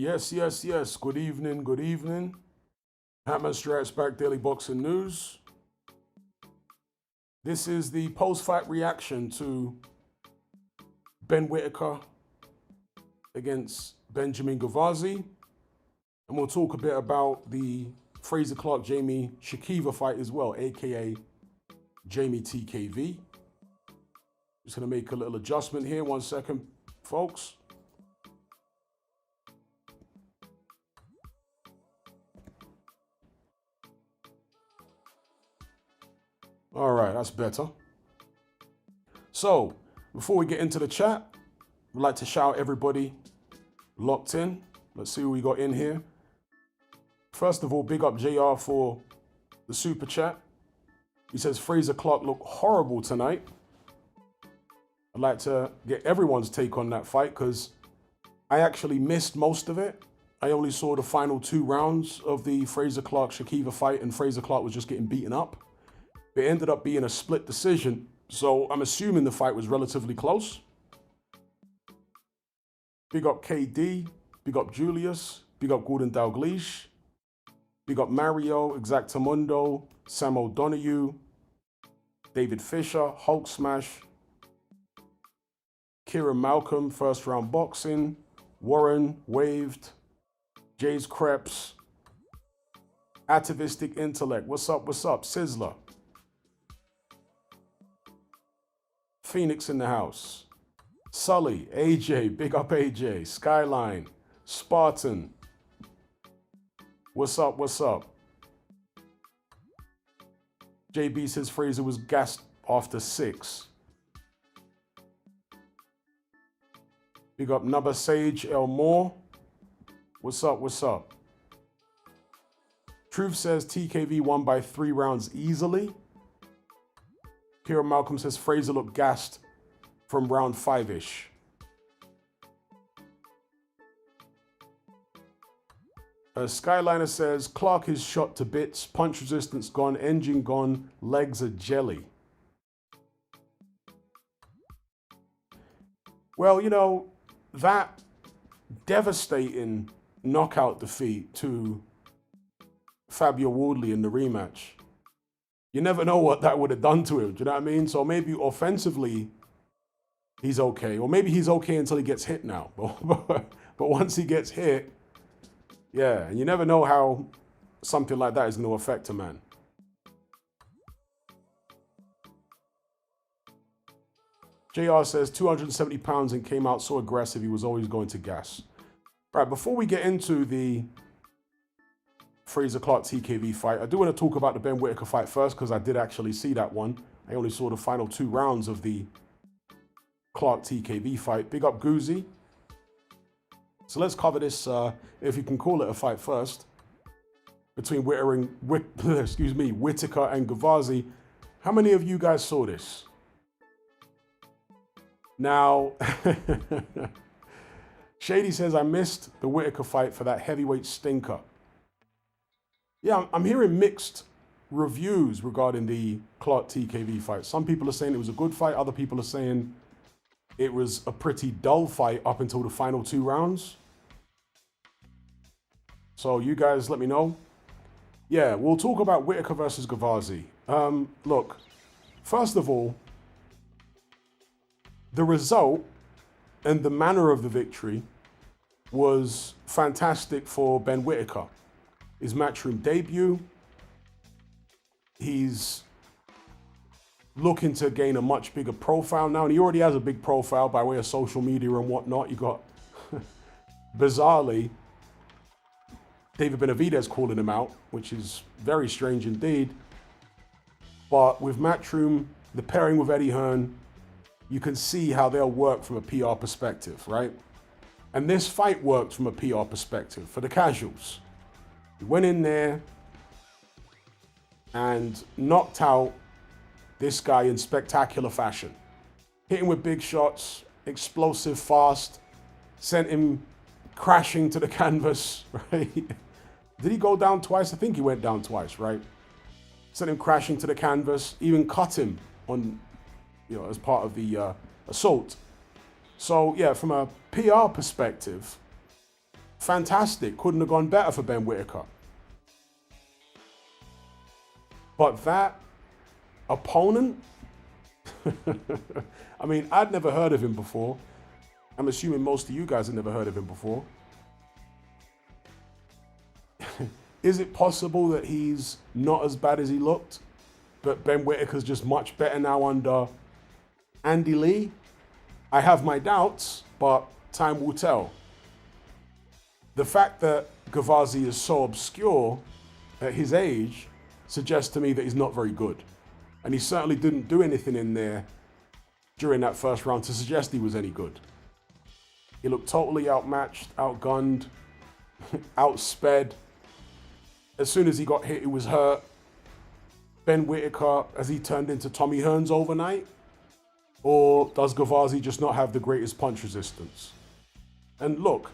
Yes, yes, yes. Good evening, good evening. Hatman Strikes Back Daily Boxing News. This is the post-fight reaction to Ben Whittaker against Benjamin Gavazi. And we'll talk a bit about the Frazer Clarke Jeamie Shakiva fight as well, aka Jeamie TKV. Just gonna make a little adjustment here. 1 second, folks. All right, that's better. So, before we get into the chat, I'd like to shout everybody locked in. Let's see who we got in here. First of all, big up JR for the super chat. He says Frazer Clarke looked horrible tonight. I'd like to get everyone's take on that fight because I actually missed most of it. I only saw the final 2 rounds of the Frazer Clarke Shakiva fight, and Frazer Clarke was just getting beaten up. It ended up being a split decision, so I'm assuming the fight was relatively close. Big up KD, big up Julius, big up Gordon Dalglish, big up Mario, Exactamundo, Sam O'Donoghue, David Fisher, Hulk Smash, Kieran Malcolm, First Round Boxing, Warren, Waved, Jay's Creps, Atavistic Intellect, what's up, Sizzler, Phoenix in the house, Sully, AJ, big up AJ, Skyline, Spartan, what's up? JB says Frazer was gassed after 6. Big up Nubba Sage Elmore, what's up? Truth says TKV won by 3 rounds easily. Kieran Malcolm says Frazer looked gassed from round 5-ish. Skyliner says Clarke is shot to bits, punch resistance gone, engine gone, legs are jelly. Well, you know, that devastating knockout defeat to Fabio Wardley in the rematch, you never know what that would have done to him. Do you know what I mean? So maybe offensively, he's okay. Or maybe he's okay until he gets hit now. But once he gets hit, yeah, and you never know how something like that is going to affect a man. JR says 270 pounds and came out so aggressive, he was always going to gas. Right, before we get into the Frazer Clarke TKV fight, I do want to talk about the Ben Whittaker fight first because I did actually see that one. I only saw the final 2 rounds of the Clarke TKV fight. Big up Gavazi. So let's cover this, if you can call it a fight first, between Whittaker and Gavazi. How many of you guys saw this? Now, Shady says, I missed the Whittaker fight for that heavyweight stinker. Yeah, I'm hearing mixed reviews regarding the Clarke TKV fight. Some people are saying it was a good fight. Other people are saying it was a pretty dull fight up until the final 2 rounds. So you guys let me know. Yeah, we'll talk about Whittaker versus Gavazi. Look, first of all, the result and the manner of the victory was fantastic for Ben Whittaker. His Matchroom debut. He's looking to gain a much bigger profile now, and he already has a big profile by way of social media and whatnot. You got, bizarrely, David Benavidez calling him out, which is very strange indeed. But with Matchroom, the pairing with Eddie Hearn, you can see how they'll work from a PR perspective, right? And this fight worked from a PR perspective for the casuals. He went in there and knocked out this guy in spectacular fashion. Hit him with big shots, explosive, fast, sent him crashing to the canvas, right? Did he go down twice? I think he went down twice, right? Sent him crashing to the canvas, even cut him on, as part of the assault. So yeah, from a PR perspective, fantastic. Couldn't have gone better for Ben Whittaker. But that opponent, I mean, I'd never heard of him before. I'm assuming most of you guys have never heard of him before. Is it possible that he's not as bad as he looked, but Ben Whittaker's just much better now under Andy Lee? I have my doubts, but time will tell. The fact that Gavazi is so obscure at his age suggests to me that he's not very good. And he certainly didn't do anything in there during that first round to suggest he was any good. He looked totally outmatched, outgunned, outsped. As soon as he got hit, he was hurt. Ben Whittaker, has he turned into Tommy Hearns overnight? Or does Gavazi just not have the greatest punch resistance? And look,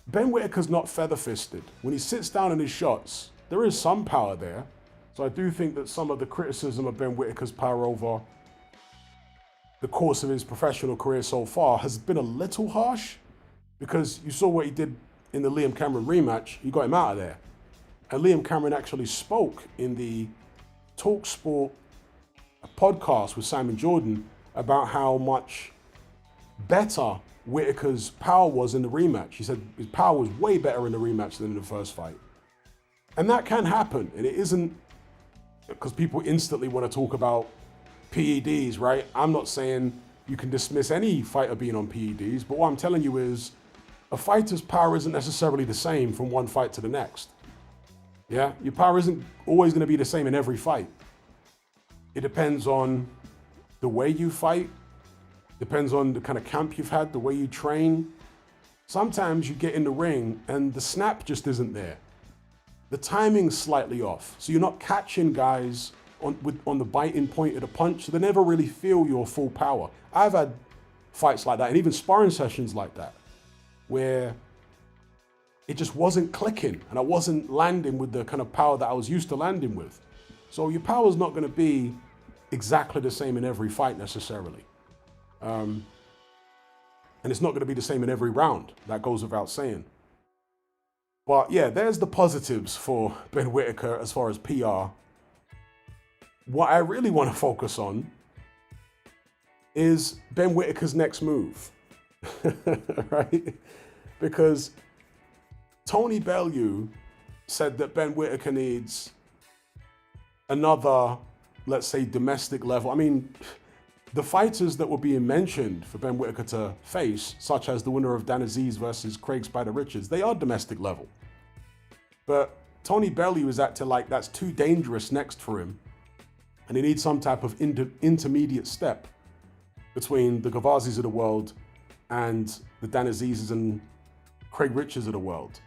Ben Whittaker's not feather-fisted. When he sits down in his shots, there is some power there. So I do think that some of the criticism of Ben Whittaker's power over the course of his professional career so far has been a little harsh, because you saw what he did in the Liam Cameron rematch. He got him out of there. And Liam Cameron actually spoke in the TalkSport podcast with Simon Jordan about how much better Whittaker's power was in the rematch. He said his power was way better in the rematch than in the first fight. And that can happen. And it isn't because people instantly want to talk about PEDs, right? I'm not saying you can dismiss any fighter being on PEDs, but what I'm telling you is a fighter's power isn't necessarily the same from one fight to the next. Yeah, your power isn't always going to be the same in every fight. It depends on the way you fight, depends on the kind of camp you've had, the way you train. Sometimes you get in the ring and the snap just isn't there. The timing's slightly off, so you're not catching guys on the biting point of the punch, so they never really feel your full power. I've had fights like that, and even sparring sessions like that, where it just wasn't clicking and I wasn't landing with the kind of power that I was used to landing with. So your power's not going to be exactly the same in every fight necessarily. And it's not going to be the same in every round. That goes without saying. But yeah, there's the positives for Ben Whittaker as far as PR. What I really want to focus on is Ben Whittaker's next move, right? Because Tony Bellew said that Ben Whittaker needs another, let's say, domestic level. I mean, the fighters that were being mentioned for Ben Whittaker to face, such as the winner of Dan Aziz versus Craig Spider Richards, they are domestic level. But Tony Bellew is acting like that's too dangerous next for him, and he needs some type of intermediate step between the Gavazis of the world and the Dan Azizes and Craig Richards of the world.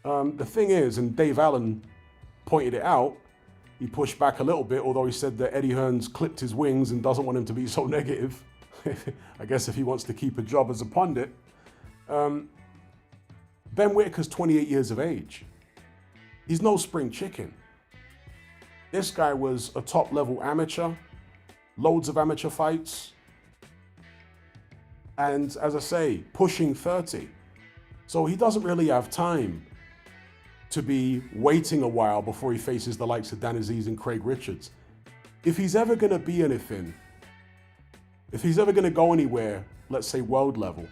The thing is, and Dave Allen pointed it out, he pushed back a little bit, although he said that Eddie Hearns clipped his wings and doesn't want him to be so negative. I guess if he wants to keep a job as a pundit. Ben Whittaker's 28 years of age. He's no spring chicken. This guy was a top level amateur, loads of amateur fights. And as I say, pushing 30. So he doesn't really have time to be waiting a while before he faces the likes of Dan Aziz and Craig Richards. If he's ever going to be anything, if he's ever going to go anywhere, let's say world level,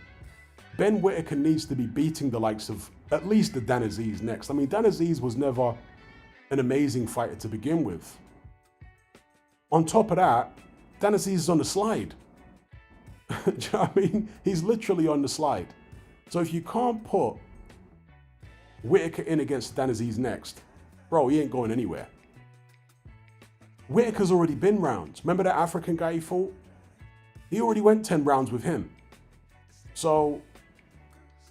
Ben Whittaker needs to be beating the likes of at least the Dan Aziz next. I mean, Dan Aziz was never an amazing fighter to begin with. On top of that, Dan Aziz is on the slide. Do you know what I mean? He's literally on the slide. So if you can't put Whittaker in against Dan Aziz next, bro, he ain't going anywhere. Whittaker's already been rounds. Remember that African guy he fought? He already went 10 rounds with him. So,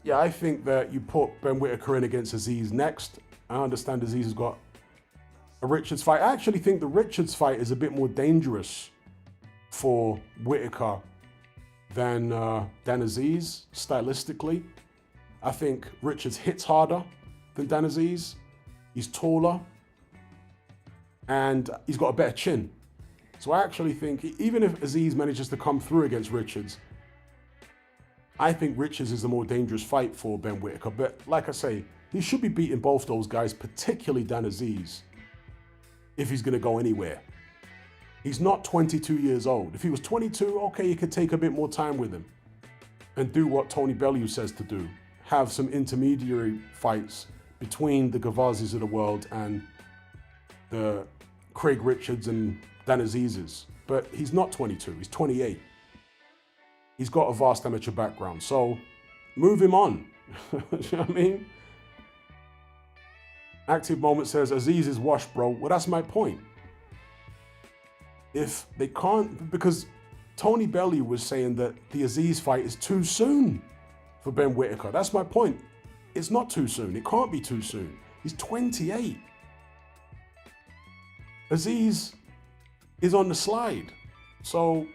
yeah, I think that you put Ben Whittaker in against Aziz next. I understand Aziz has got a Richards fight. I actually think the Richards fight is a bit more dangerous for Whittaker than Dan Aziz, stylistically. I think Richards hits harder than Dan Aziz. He's taller, and he's got a better chin. So I actually think even if Aziz manages to come through against Richards, I think Richards is the more dangerous fight for Ben Whittaker. But like I say, he should be beating both those guys, particularly Dan Aziz, if he's going to go anywhere. He's not 22 years old. If he was 22, okay, you could take a bit more time with him and do what Tony Bellew says to do. Have some intermediary fights between the Gavazis of the world and the Craig Richards and Dan Azizes. But he's not 22, he's 28. He's got a vast amateur background, so move him on. You know what I mean? Active Moment says, Aziz is washed, bro. Well, that's my point. If they can't, because Tony Bellew was saying that the Aziz fight is too soon for Ben Whittaker. That's my point. It's not too soon. It can't be too soon. He's 28. Aziz is on the slide. So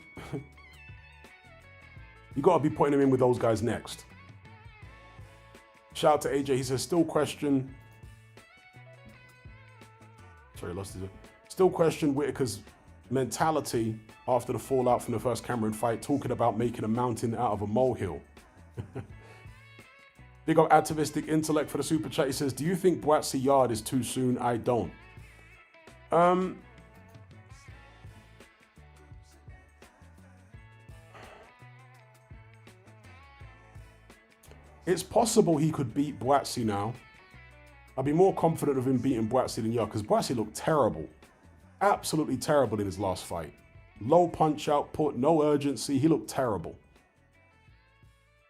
you got to be putting him in with those guys next. Shout out to AJ. He says, still question Whittaker's mentality after the fallout from the first Cameron fight, talking about making a mountain out of a molehill. Big up Activistic Intellect for the super chat. He says, do you think Buatsi Yard is too soon? I don't. It's possible he could beat Buatsi now. I'd be more confident of him beating Buatsi than Yard, because Buatsi looked terrible. Absolutely terrible in his last fight. Low punch output, no urgency. He looked terrible.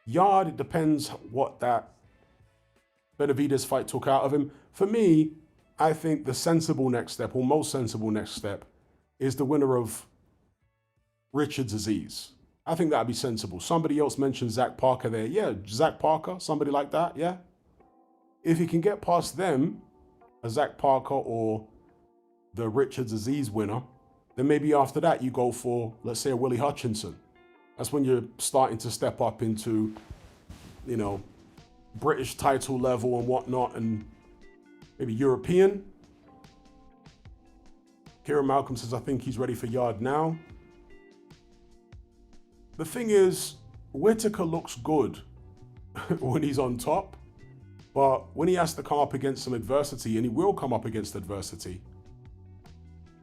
Yard, it depends what that Benavidez fight took out of him. For me, I think the sensible next step, or most sensible next step, is the winner of Richards Aziz. I think that'd be sensible. Somebody else mentioned Zach Parker there. Yeah, Zach Parker, somebody like that, yeah. If he can get past them, a Zach Parker or the Richards Aziz winner, then maybe after that you go for, let's say, a Willie Hutchinson. That's when you're starting to step up into, you know, British title level and whatnot, and maybe European. Kieran Malcolm says, I think he's ready for Yard now. The thing is, Whittaker looks good when he's on top, but when he has to come up against some adversity, and he will come up against adversity,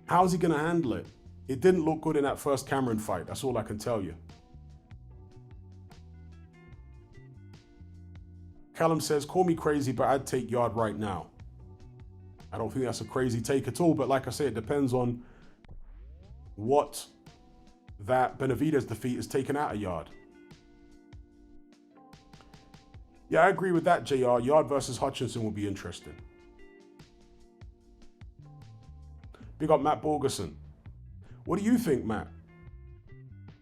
how's he going to handle it? It didn't look good in that first Cameron fight. That's all I can tell you. Callum says, call me crazy, but I'd take Yard right now. I don't think that's a crazy take at all, but like I say, it depends on what that Benavidez defeat is taken out of Yard. Yeah, I agree with that, JR. Yard versus Hutchinson will be interesting. Big up Matt Borgerson. What do you think, Matt?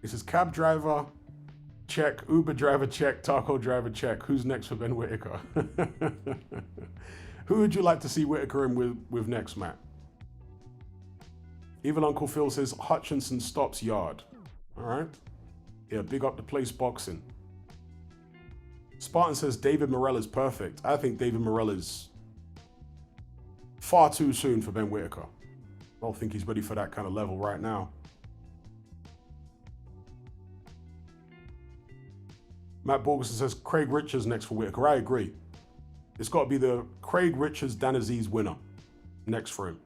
This is cab driver, check. Uber driver, check. Taco driver, check. Who's next for Ben Whittaker? Who would you like to see Whittaker in with next, Matt? Evil Uncle Phil says Hutchinson stops Yard. All right. Yeah, big up the place boxing. Spartan says David Morrell is perfect. I think David Morrell is far too soon for Ben Whittaker. I don't think he's ready for that kind of level right now. Matt Borgerson says Craig Richards next for Whittaker. I agree. It's got to be the Craig Richards Dan Aziz winner next for him.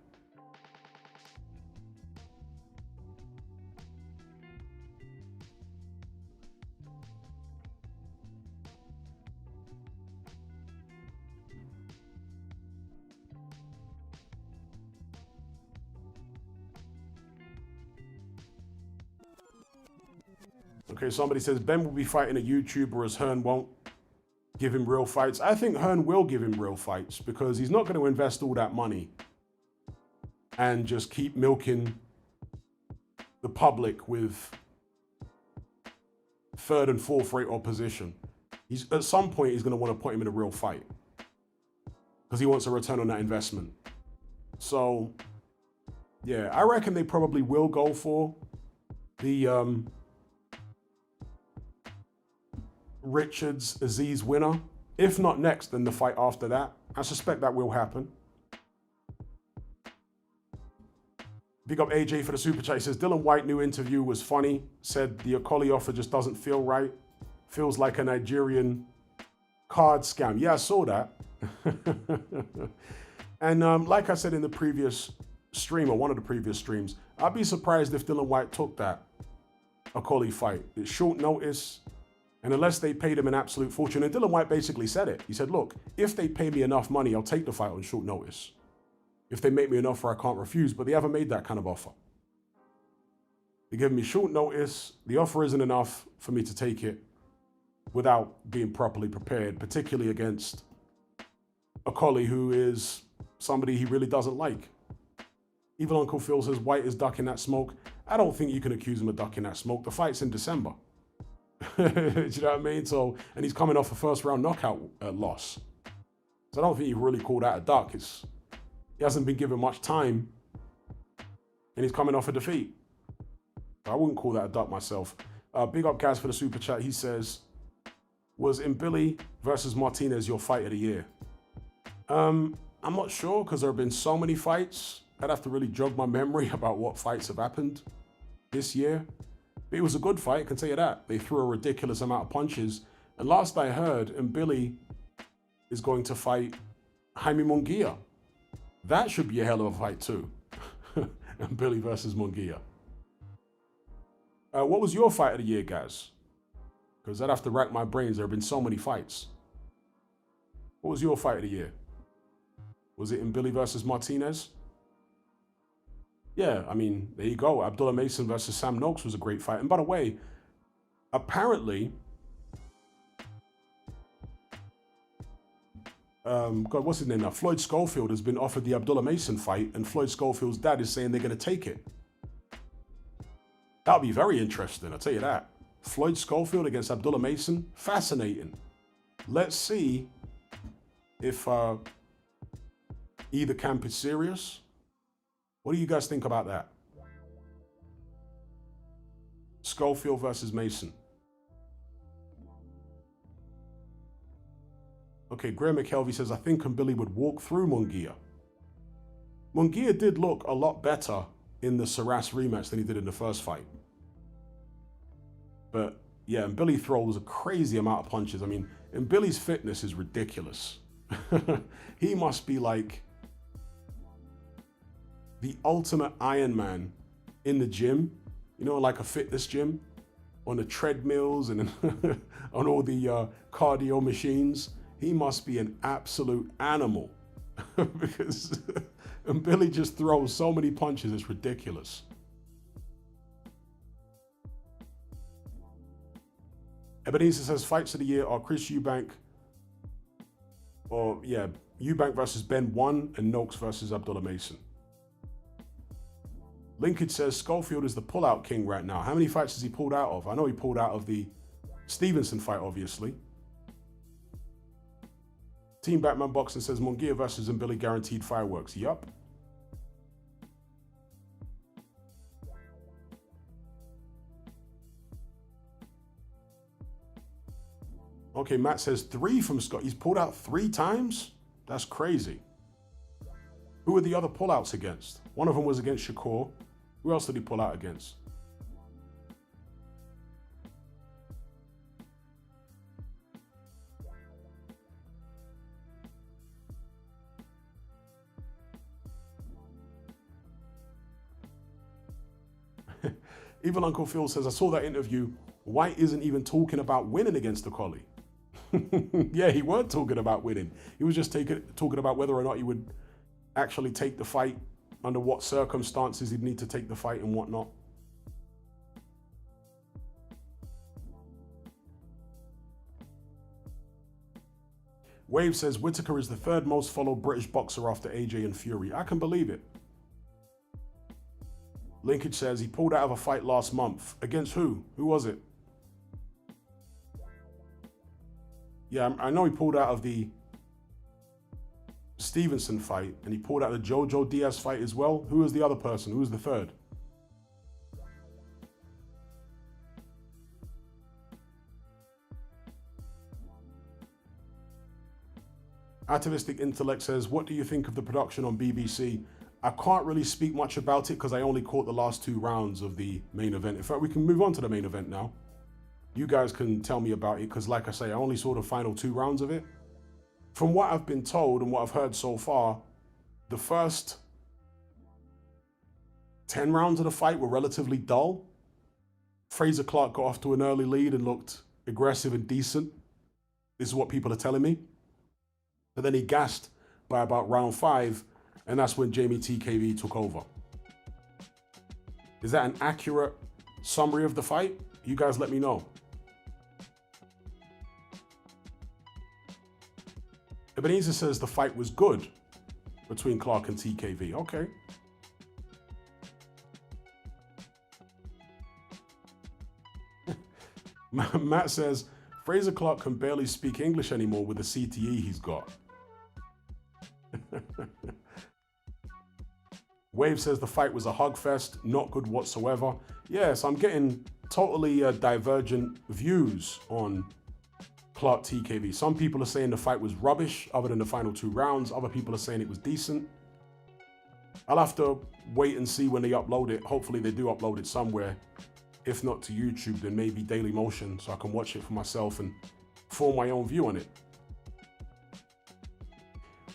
Okay, somebody says Ben will be fighting a YouTuber as Hearn won't give him real fights. I think Hearn will give him real fights because he's not going to invest all that money and just keep milking the public with third and fourth rate opposition. At some point, he's going to want to put him in a real fight because he wants a return on that investment. So, yeah, I reckon they probably will go for the Richards Aziz winner. If not next, then the fight after that. I suspect that will happen. Big up AJ for the super chat. He says Dylan White new interview was funny. Said the Okoli offer just doesn't feel right. Feels like a Nigerian card scam. Yeah, I saw that. And like I said in the previous stream, or one of the previous streams, I'd be surprised if Dillian Whyte took that Okolie fight. It's short notice, and unless they paid him an absolute fortune, and Dillian Whyte basically said it. He said, look, if they pay me enough money, I'll take the fight on short notice. If they make me an offer, I can't refuse, but they haven't made that kind of offer. They give me short notice. The offer isn't enough for me to take it without being properly prepared, particularly against Okolie, who is somebody he really doesn't like. Even Uncle Phil says Whyte is ducking that smoke. I don't think you can accuse him of ducking that smoke. The fight's in December. Do you know what I mean? So, and he's coming off a first round knockout loss. So I don't think you really call that a duck. He hasn't been given much time, and he's coming off a defeat. I wouldn't call that a duck myself. Big up Gaz for the super chat. He says, was Billy versus Martinez your fight of the year? I'm not sure, because there have been so many fights. I'd have to really jog my memory about what fights have happened this year. But it was a good fight, I can tell you that. They threw a ridiculous amount of punches. And last I heard, Billy is going to fight Jaime Munguia. That should be a hell of a fight too. Billy versus Munguia. What was your fight of the year, Gaz? Because I'd have to rack my brains. There have been so many fights. What was your fight of the year? Was it Billy versus Martinez? Yeah, I mean, there you go. Abdullah Mason versus Sam Noakes was a great fight. And by the way, apparently, God, what's his name now? Floyd Schofield has been offered the Abdullah Mason fight, and Floyd Schofield's dad is saying they're going to take it. That'll be very interesting, I'll tell you that. Floyd Schofield against Abdullah Mason, fascinating. Let's see if either camp is serious. What do you guys think about that? Schofield versus Mason. Okay, Graham McKelvey says, I think Billy would walk through Munguia. Munguia did look a lot better in the Saras rematch than he did in the first fight. But yeah, and Billy throws a crazy amount of punches. I mean, and Billy's fitness is ridiculous. He must be like the ultimate Iron Man in the gym, you know, like a fitness gym, on the treadmills and on all the cardio machines. He must be an absolute animal because and Billy just throws so many punches, it's ridiculous. Ebenezer says fights of the year are Chris Eubank, Eubank versus Ben 1 and Noakes versus Abdullah Mason. Linkage says Schofield is the pullout king right now. How many fights has he pulled out of? I know he pulled out of the Stevenson fight, obviously. Team Batman Boxing says Munguia versus Billy guaranteed fireworks. Yup. Okay, Matt says 3 from Scott. He's pulled out 3 times? That's crazy. Who were the other pullouts against? One of them was against Shakur. Who else did he pull out against? Even Uncle Phil says, I saw that interview. White isn't even talking about winning against Okolie. Yeah, he weren't talking about winning. He was just talking about whether or not he would actually take the fight, under what circumstances he'd need to take the fight and whatnot. Wave says Whittaker is the 3rd most followed British boxer after AJ and Fury. I can believe it. Linkage says he pulled out of a fight last month. Against who? Who was it? Yeah, I know he pulled out of the Stevenson fight, and he pulled out the Jojo Diaz fight as well. Who was the other person? Who was the 3rd? Atavistic Intellect says, what do you think of the production on BBC? I can't really speak much about it because I only caught the last 2 rounds of the main event. In fact, we can move on to the main event now. You guys can tell me about it, because like I say, I only saw the final 2 rounds of it. From what I've been told and what I've heard so far, the first 10 rounds of the fight were relatively dull. Frazer Clarke got off to an early lead and looked aggressive and decent. This is what people are telling me. But then he gassed by about round 5, and that's when Jeamie TKV took over. Is that an accurate summary of the fight? You guys let me know. Ebenezer says the fight was good between Clarke and TKV. Okay. Matt says, Frazer Clarke can barely speak English anymore with the CTE he's got. Wave says the fight was a hugfest, not good whatsoever. Yes, I'm getting totally divergent views on Clarke TKV. Some people are saying the fight was rubbish other than the final 2 rounds. Other people are saying it was decent. I'll have to wait and see when they upload it. Hopefully they do upload it somewhere. If not to YouTube, then maybe Daily Motion, so I can watch it for myself and form my own view on it.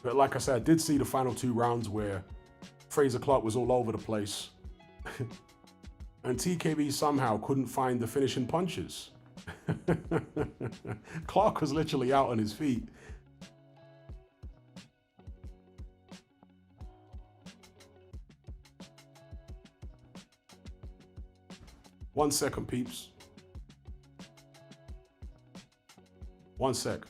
But like I said, I did see the final 2 rounds where Frazer Clarke was all over the place. And TKV somehow couldn't find the finishing punches. Clarke was literally out on his feet. One second, peeps. One sec.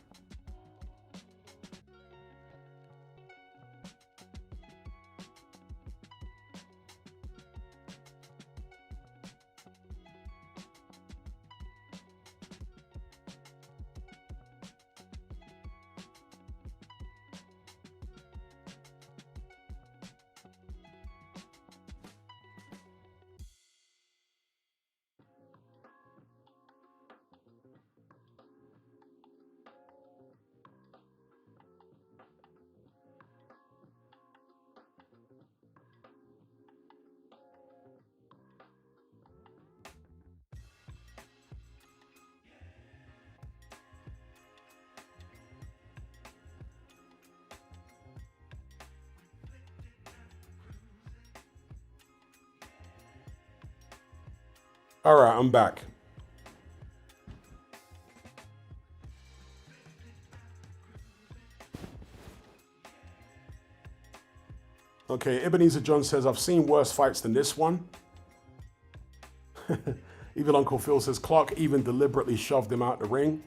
All right, I'm back. Okay, Ebenezer John says, I've seen worse fights than this one. Even Uncle Phil says, Clarke even deliberately shoved him out the ring.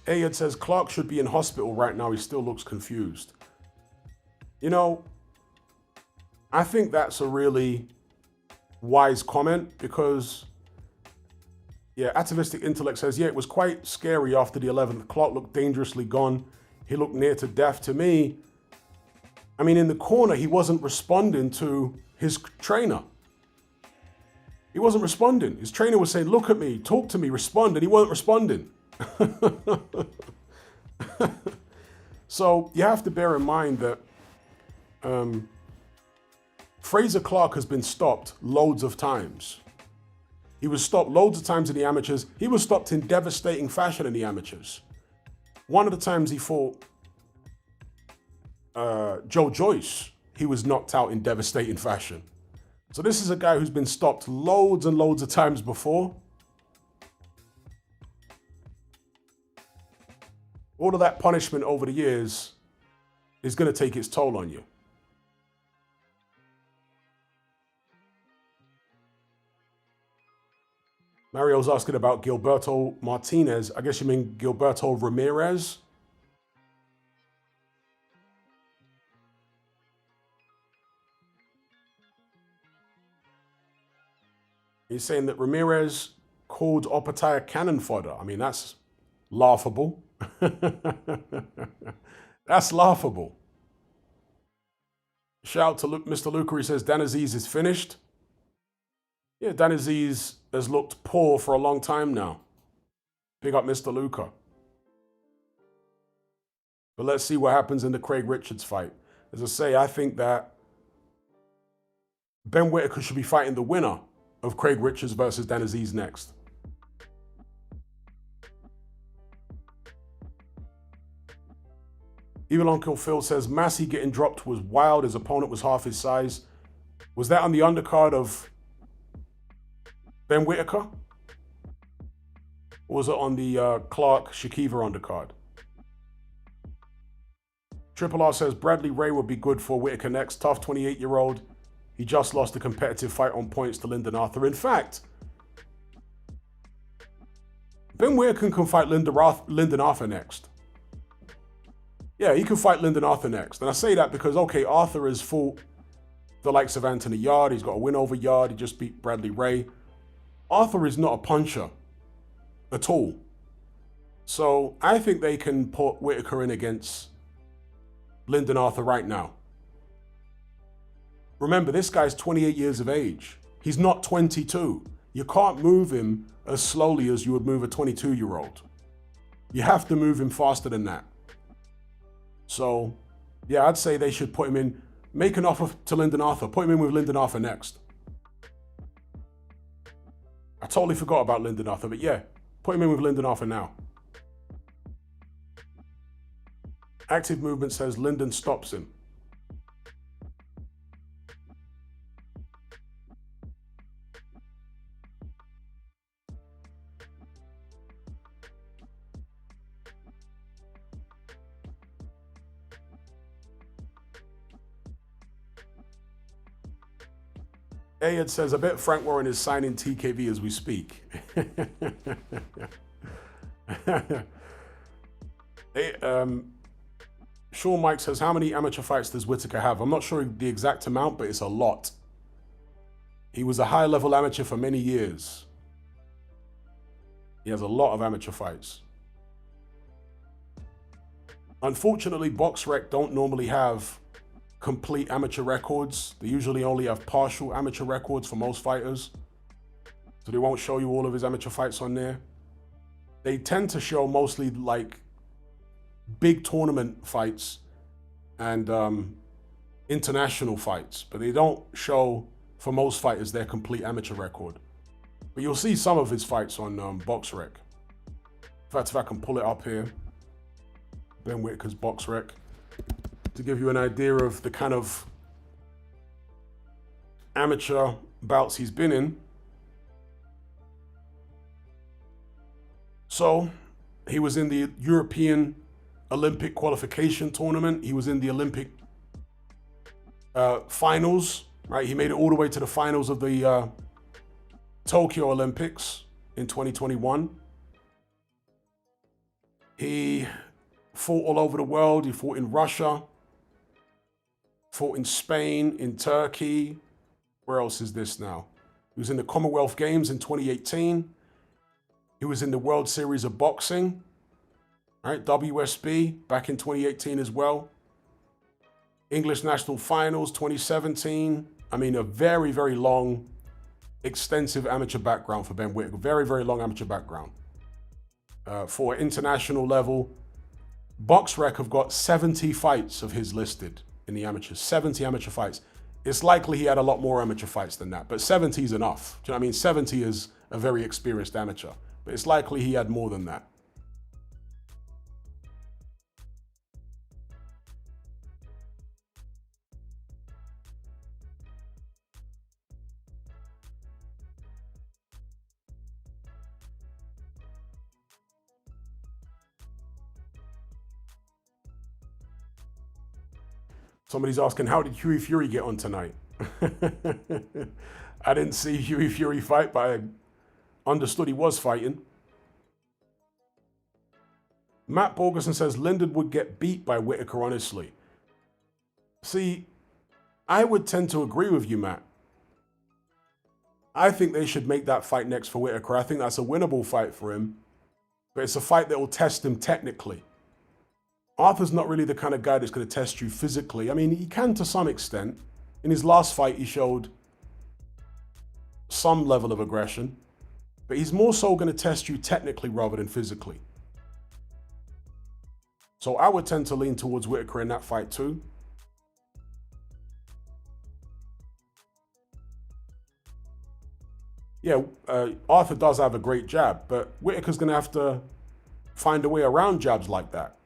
Ayad says, Clarke should be in hospital right now. He still looks confused. You know, I think that's a really wise comment because, yeah, Atavistic Intellect says, yeah, it was quite scary after the 11th. Clarke looked dangerously gone. He looked near to death. To me, I mean, in the corner, he wasn't responding to his trainer. He wasn't responding. His trainer was saying, look at me, talk to me, respond, and he wasn't responding. So you have to bear in mind that Frazer Clarke has been stopped loads of times. He was stopped loads of times in the amateurs. He was stopped in devastating fashion in the amateurs. One of the times he fought Joe Joyce, he was knocked out in devastating fashion. So this is a guy who's been stopped loads and loads of times before. All of that punishment over the years is going to take its toll on you. Mario's asking about Gilberto Martinez. I guess you mean Gilberto Ramirez? He's saying that Ramirez called Opataya cannon fodder. I mean, that's laughable. That's laughable. Shout out to Mr. Luker. He says Dan Aziz is finished. Yeah, Dan Aziz has looked poor for a long time now. Big up Mr. Luker. But let's see what happens in the Craig Richards fight. As I say, I think that Ben Whittaker should be fighting the winner of Craig Richards versus Dan Aziz next. Evil Uncle Phil says, Massey getting dropped was wild. His opponent was half his size. Was that on the undercard of Ben Whittaker? Or was it on the Clarke Shakiva undercard? Triple R says, Bradley Ray would be good for Whittaker next. Tough 28-year-old. He just lost a competitive fight on points to Lyndon Arthur. In fact, Ben Whittaker can fight Lyndon Arthur next. Yeah, he can fight Lyndon Arthur next. And I say that because, okay, Arthur has fought the likes of Anthony Yarde. He's got a win over Yarde. He just beat Bradley Ray. Arthur is not a puncher at all. So I think they can put Whittaker in against Lyndon Arthur right now. Remember, this guy's 28 years of age. He's not 22. You can't move him as slowly as you would move a 22-year-old. You have to move him faster than that. So, yeah, I'd say they should put him in, make an offer to Lyndon Arthur, put him in with Lyndon Arthur next. I totally forgot about Lyndon Arthur, but yeah, put him in with Lyndon Arthur now. Active Movement says Lyndon stops him. Ayad says, I bet Frank Warren is signing TKV as we speak. Sean Mike says, how many amateur fights does Whittaker have? I'm not sure the exact amount, but it's a lot. He was a high-level amateur for many years. He has a lot of amateur fights. Unfortunately, BoxRec don't normally have complete amateur records. They usually only have partial amateur records for most fighters. So they won't show you all of his amateur fights on there. They tend to show mostly like big tournament fights and international fights, but they don't show for most fighters their complete amateur record. But you'll see some of his fights on BoxRec. In fact, if I can pull it up here, Ben Whittaker's BoxRec, to give you an idea of the kind of amateur bouts he's been in. So he was in the European Olympic qualification tournament. He was in the Olympic finals, right? He made it all the way to the finals of the Tokyo Olympics in 2021. He fought all over the world. He fought in Russia, fought in Spain, in Turkey. Where else is this now? He was in the Commonwealth Games in 2018. He was in the World Series of Boxing, right? WSB back in 2018 as well. English National Finals 2017. I mean, a very, very long, extensive amateur background for Ben Whittaker. Very, very long amateur background. For international level, BoxRec have got 70 fights of his listed in the amateurs, 70 amateur fights. It's likely he had a lot more amateur fights than that, but 70 is enough. Do you know what I mean? 70 is a very experienced amateur, but it's likely he had more than that. Somebody's asking, how did Hughie Fury get on tonight? I didn't see Hughie Fury fight, but I understood he was fighting. Matt Borgerson says, Lyndon would get beat by Whittaker, honestly. See, I would tend to agree with you, Matt. I think they should make that fight next for Whittaker. I think that's a winnable fight for him, but it's a fight that will test him technically. Arthur's not really the kind of guy that's going to test you physically. I mean, he can to some extent. In his last fight, he showed some level of aggression, but he's more so going to test you technically rather than physically. So I would tend to lean towards Whittaker in that fight too. Yeah, Arthur does have a great jab, but Whittaker's going to have to find a way around jabs like that.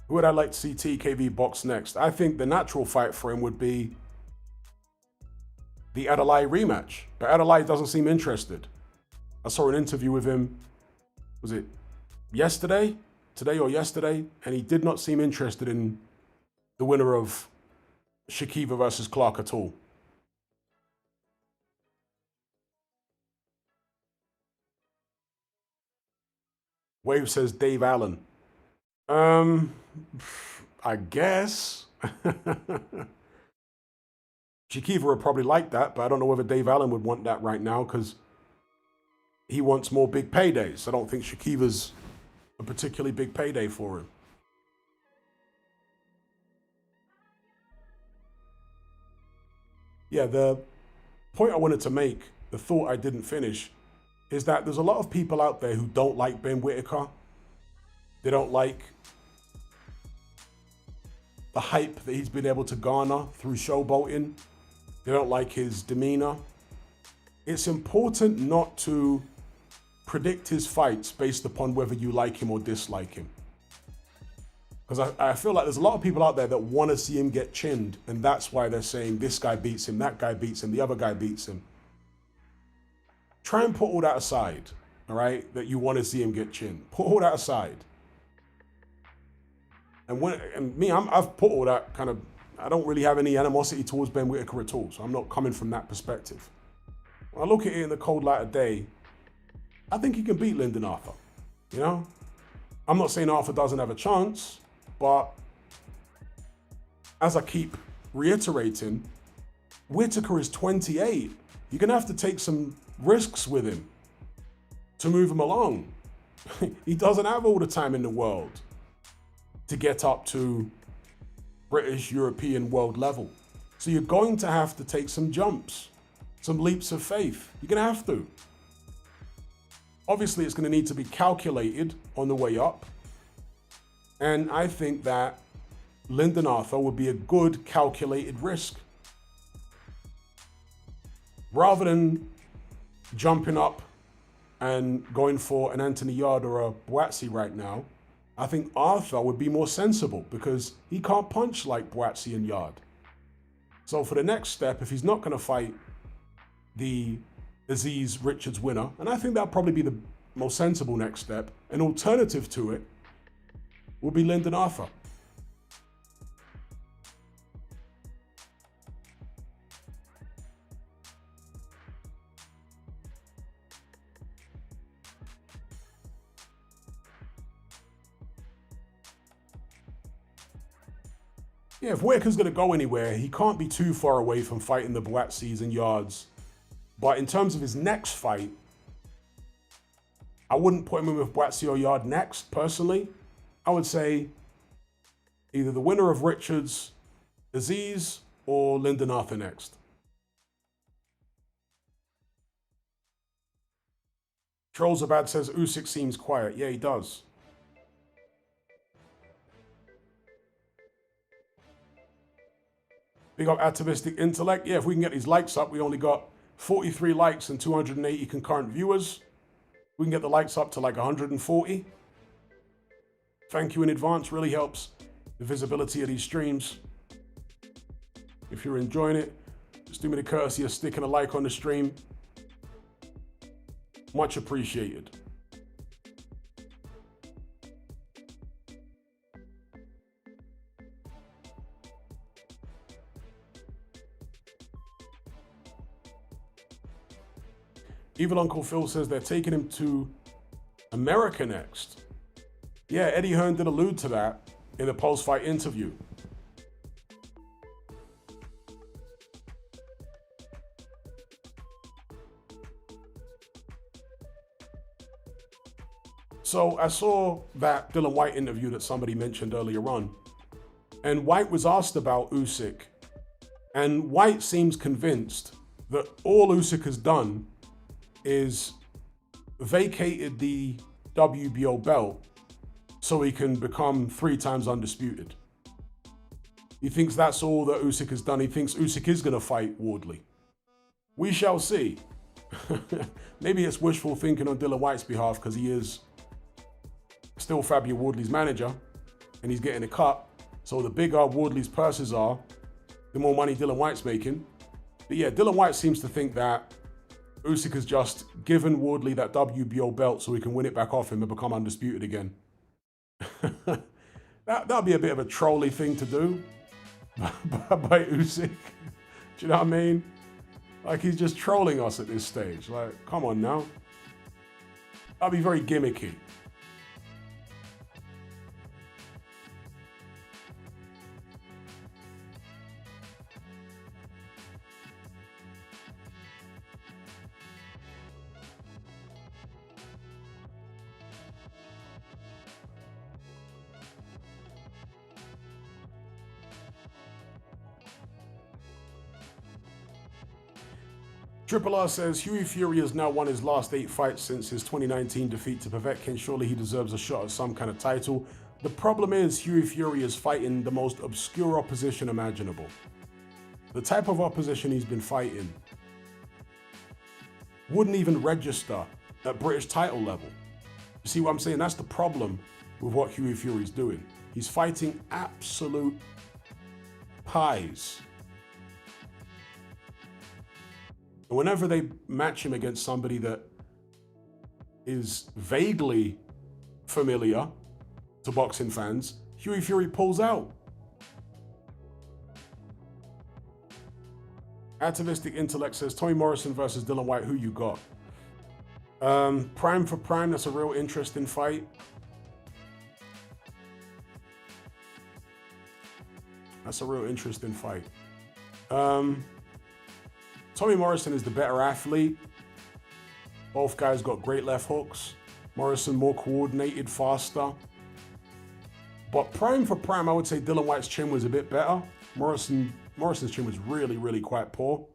Who would I like to see TKV box next? I think the natural fight for him would be the Adelaide rematch, but Adelaide doesn't seem interested. I saw an interview with him, was it yesterday? Today or yesterday? And he did not seem interested in the winner of Shakiva versus Clarke at all. Wave says Dave Allen. I guess. Shakiva would probably like that, but I don't know whether Dave Allen would want that right now because he wants more big paydays. I don't think Shakiva's a particularly big payday for him. Yeah, the point I wanted to make, the thought I didn't finish, is that there's a lot of people out there who don't like Ben Whittaker. They don't like the hype that he's been able to garner through showboating. They don't like his demeanor. It's important not to predict his fights based upon whether you like him or dislike him. Because I feel like there's a lot of people out there that want to see him get chinned, and that's why they're saying this guy beats him, that guy beats him, the other guy beats him. Try and put all that aside, all right, that you want to see him get chinned. Put all that aside. I've put all that kind of, I don't really have any animosity towards Ben Whittaker at all, so I'm not coming from that perspective. When I look at it in the cold light of day, I think he can beat Lyndon Arthur, you know? I'm not saying Arthur doesn't have a chance, but as I keep reiterating, Whittaker is 28. You're gonna have to take some risks with him to move him along. He doesn't have all the time in the world to get up to British, European, world level. So you're going to have to take some jumps, some leaps of faith. You're gonna have to. Obviously, it's gonna need to be calculated on the way up. And I think that Lyndon Arthur would be a good calculated risk. Rather than jumping up and going for an Anthony Yarde or a Gavazi right now, I think Arthur would be more sensible because he can't punch like Gavazi and Yarde. So for the next step, if he's not going to fight the Aziz Richards winner, and I think that'll probably be the most sensible next step, an alternative to it will be Lyndon Arthur. Yeah, if Whittaker's going to go anywhere, he can't be too far away from fighting the Gavazis and Yardes. But in terms of his next fight, I wouldn't put him in with Gavazi or Yarde next, personally. I would say either the winner of Richards, Aziz, or Lyndon Arthur next. Trollsabad says Usyk seems quiet. Yeah, he does. Big up Atomistic Intellect. Yeah, if we can get these likes up, we only got 43 likes and 280 concurrent viewers. We can get the likes up to like 140. Thank you in advance, really helps the visibility of these streams. If you're enjoying it, just do me the courtesy of sticking a like on the stream. Much appreciated. Evil Uncle Phil says they're taking him to America next. Yeah, Eddie Hearn did allude to that in the post-fight interview. So I saw that Dylan White interview that somebody mentioned earlier on, and White was asked about Usyk, and White seems convinced that all Usyk has done is vacated the WBO belt so he can become 3 times undisputed. He thinks that's all that Usyk has done. He thinks Usyk is going to fight Wardley. We shall see. Maybe it's wishful thinking on Dillian Whyte's behalf because he is still Fabio Wardley's manager and he's getting a cut. So the bigger Wardley's purses are, the more money Dillian Whyte's making. But yeah, Dillian Whyte seems to think that Usyk has just given Wardley that WBO belt so he can win it back off him and become undisputed again. That'd be a bit of a trolly thing to do by Usyk. Do you know what I mean? Like, he's just trolling us at this stage. Like, come on now. That'd be very gimmicky. Triple R says, Hughie Fury has now won his last 8 fights since his 2019 defeat to Povetkin. Surely he deserves a shot at some kind of title. The problem is Hughie Fury is fighting the most obscure opposition imaginable. The type of opposition he's been fighting wouldn't even register at British title level. You see what I'm saying? That's the problem with what Hughie Fury's doing. He's fighting absolute pies. Whenever they match him against somebody that is vaguely familiar to boxing fans, Hughie Fury pulls out. Atavistic Intellect says, Tommy Morrison versus Dillian Whyte, who you got? Prime for prime, that's a real interesting fight. That's a real interesting fight. Tommy Morrison is the better athlete. Both guys got great left hooks. Morrison more coordinated, faster. But prime for prime, I would say Dillian Whyte's chin was a bit better. Morrison's chin was really, really quite poor.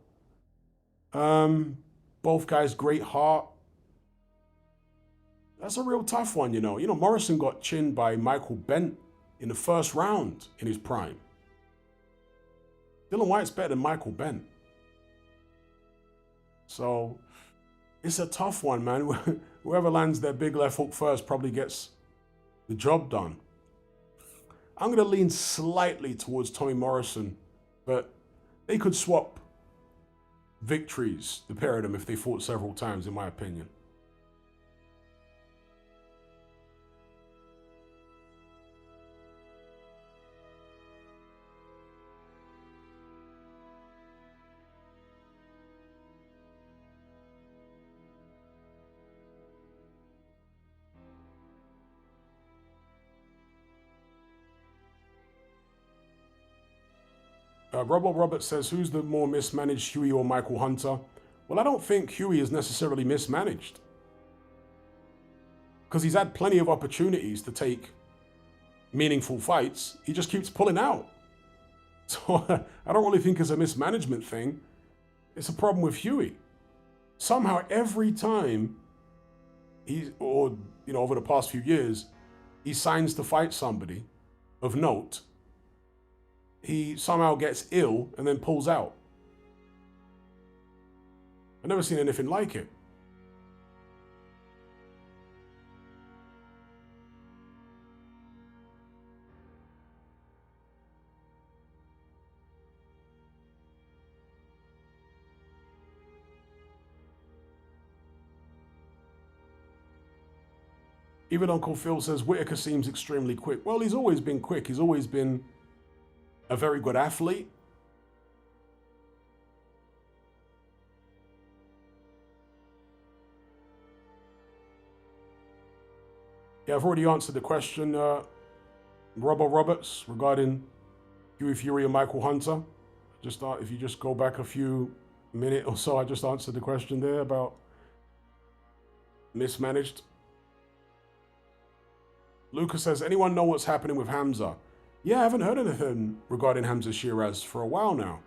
Both guys, great heart. That's a real tough one, you know. You know, Morrison got chinned by Michael Bent in the first round in his prime. Dillian Whyte's better than Michael Bent. So it's a tough one, man. Whoever lands their big left hook first probably gets the job done. I'm going to lean slightly towards Tommy Morrison, but they could swap victories, the pair of them, if they fought several times, in my opinion. Robo Robert says, who's the more mismanaged, Hughie or Michael Hunter? Well, I don't think Hughie is necessarily mismanaged. Because he's had plenty of opportunities to take meaningful fights. He just keeps pulling out. So I don't really think it's a mismanagement thing. It's a problem with Hughie. Somehow every time over the past few years, he signs to fight somebody of note, he somehow gets ill and then pulls out. I've never seen anything like it. Even Uncle Phil says Whittaker seems extremely quick. Well, he's always been quick. He's always been a very good athlete. Yeah, I've already answered the question, Robo Roberts, regarding Hughie Fury and Michael Hunter. Just if you just go back a few minutes or so, I just answered the question there about mismanaged. Lucas says, anyone know what's happening with Hamza? Yeah, I haven't heard anything regarding Hamza Shiraz for a while now.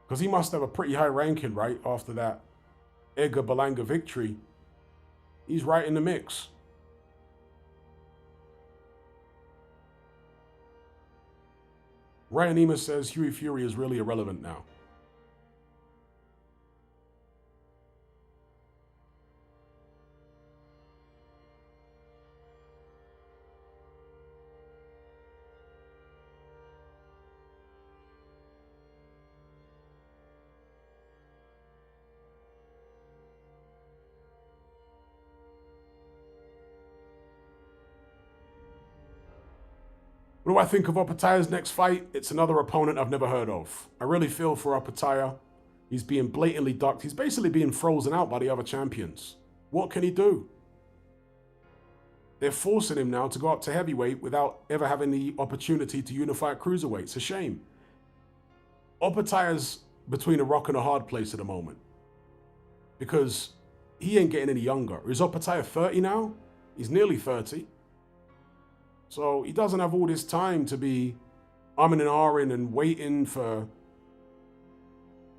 Because he must have a pretty high ranking, right? After that Edgar Berlanga victory. He's right in the mix. Ryan Emus says Huey Fury is really irrelevant now. What do I think of Opetaya's next fight? It's another opponent I've never heard of. I really feel for Opetaya. He's being blatantly ducked. He's basically being frozen out by the other champions. What can he do? They're forcing him now to go up to heavyweight without ever having the opportunity to unify at cruiserweight. It's a shame. Opetaya's between a rock and a hard place at the moment because he ain't getting any younger. Is Opetaya 30 now? He's nearly 30. So he doesn't have all this time to be umming and ahhing and waiting for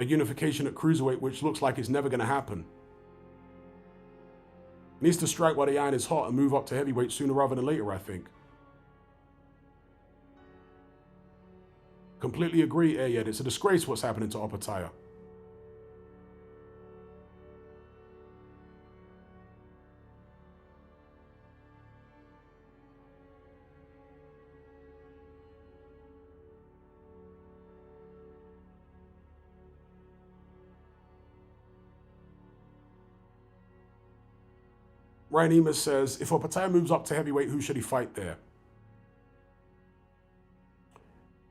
a unification at cruiserweight, which looks like it's never going to happen. He needs to strike while the iron is hot and move up to heavyweight sooner rather than later, I think. Completely agree, Ayed. It's a disgrace what's happening to Opetaya. Ryan Emus says, if Opetaya moves up to heavyweight, who should he fight there?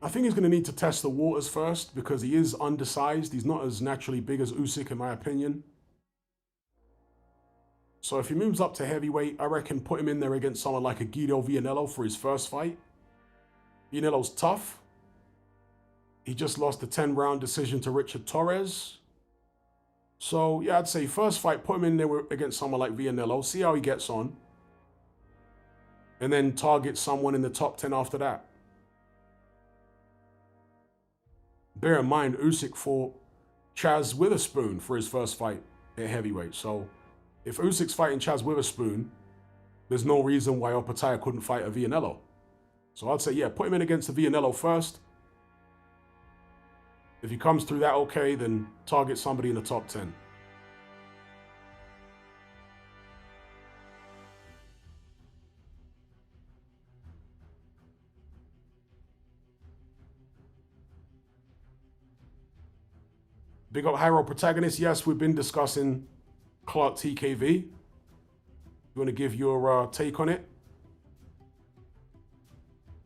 I think he's going to need to test the waters first because he is undersized. He's not as naturally big as Usyk, in my opinion. So if he moves up to heavyweight, I reckon put him in there against someone like a Guido Vianello for his first fight. Vianello's tough. He just lost a 10-round decision to Richard Torres. So, yeah, I'd say first fight, put him in there against someone like Vianello, see how he gets on, and then target someone in the top 10 after that. Bear in mind, Usyk fought Chaz Witherspoon for his first fight at heavyweight. So, if Usyk's fighting Chaz Witherspoon, there's no reason why Opetaya couldn't fight a Vianello. So I'd say, yeah, put him in against the Vianello first. If he comes through that okay, then target somebody in the top 10. Big up Hyro Protagonist. Yes, we've been discussing Clarke TKV. You want to give your take on it?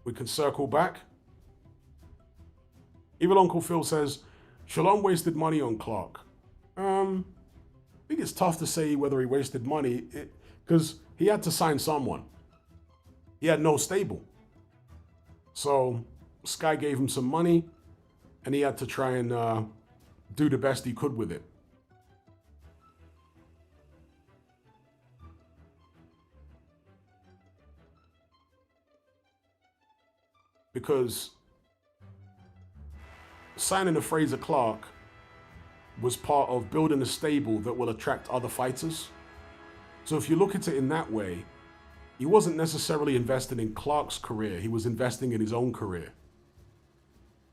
We can circle back. Evil Uncle Phil says, Shalom wasted money on Clarke. I think it's tough to say whether he wasted money because he had to sign someone. He had no stable. So Sky gave him some money and he had to try and do the best he could with it. Because signing a Frazer Clarke was part of building a stable that will attract other fighters. So if you look at it in that way, he wasn't necessarily investing in Clarke's career, he was investing in his own career.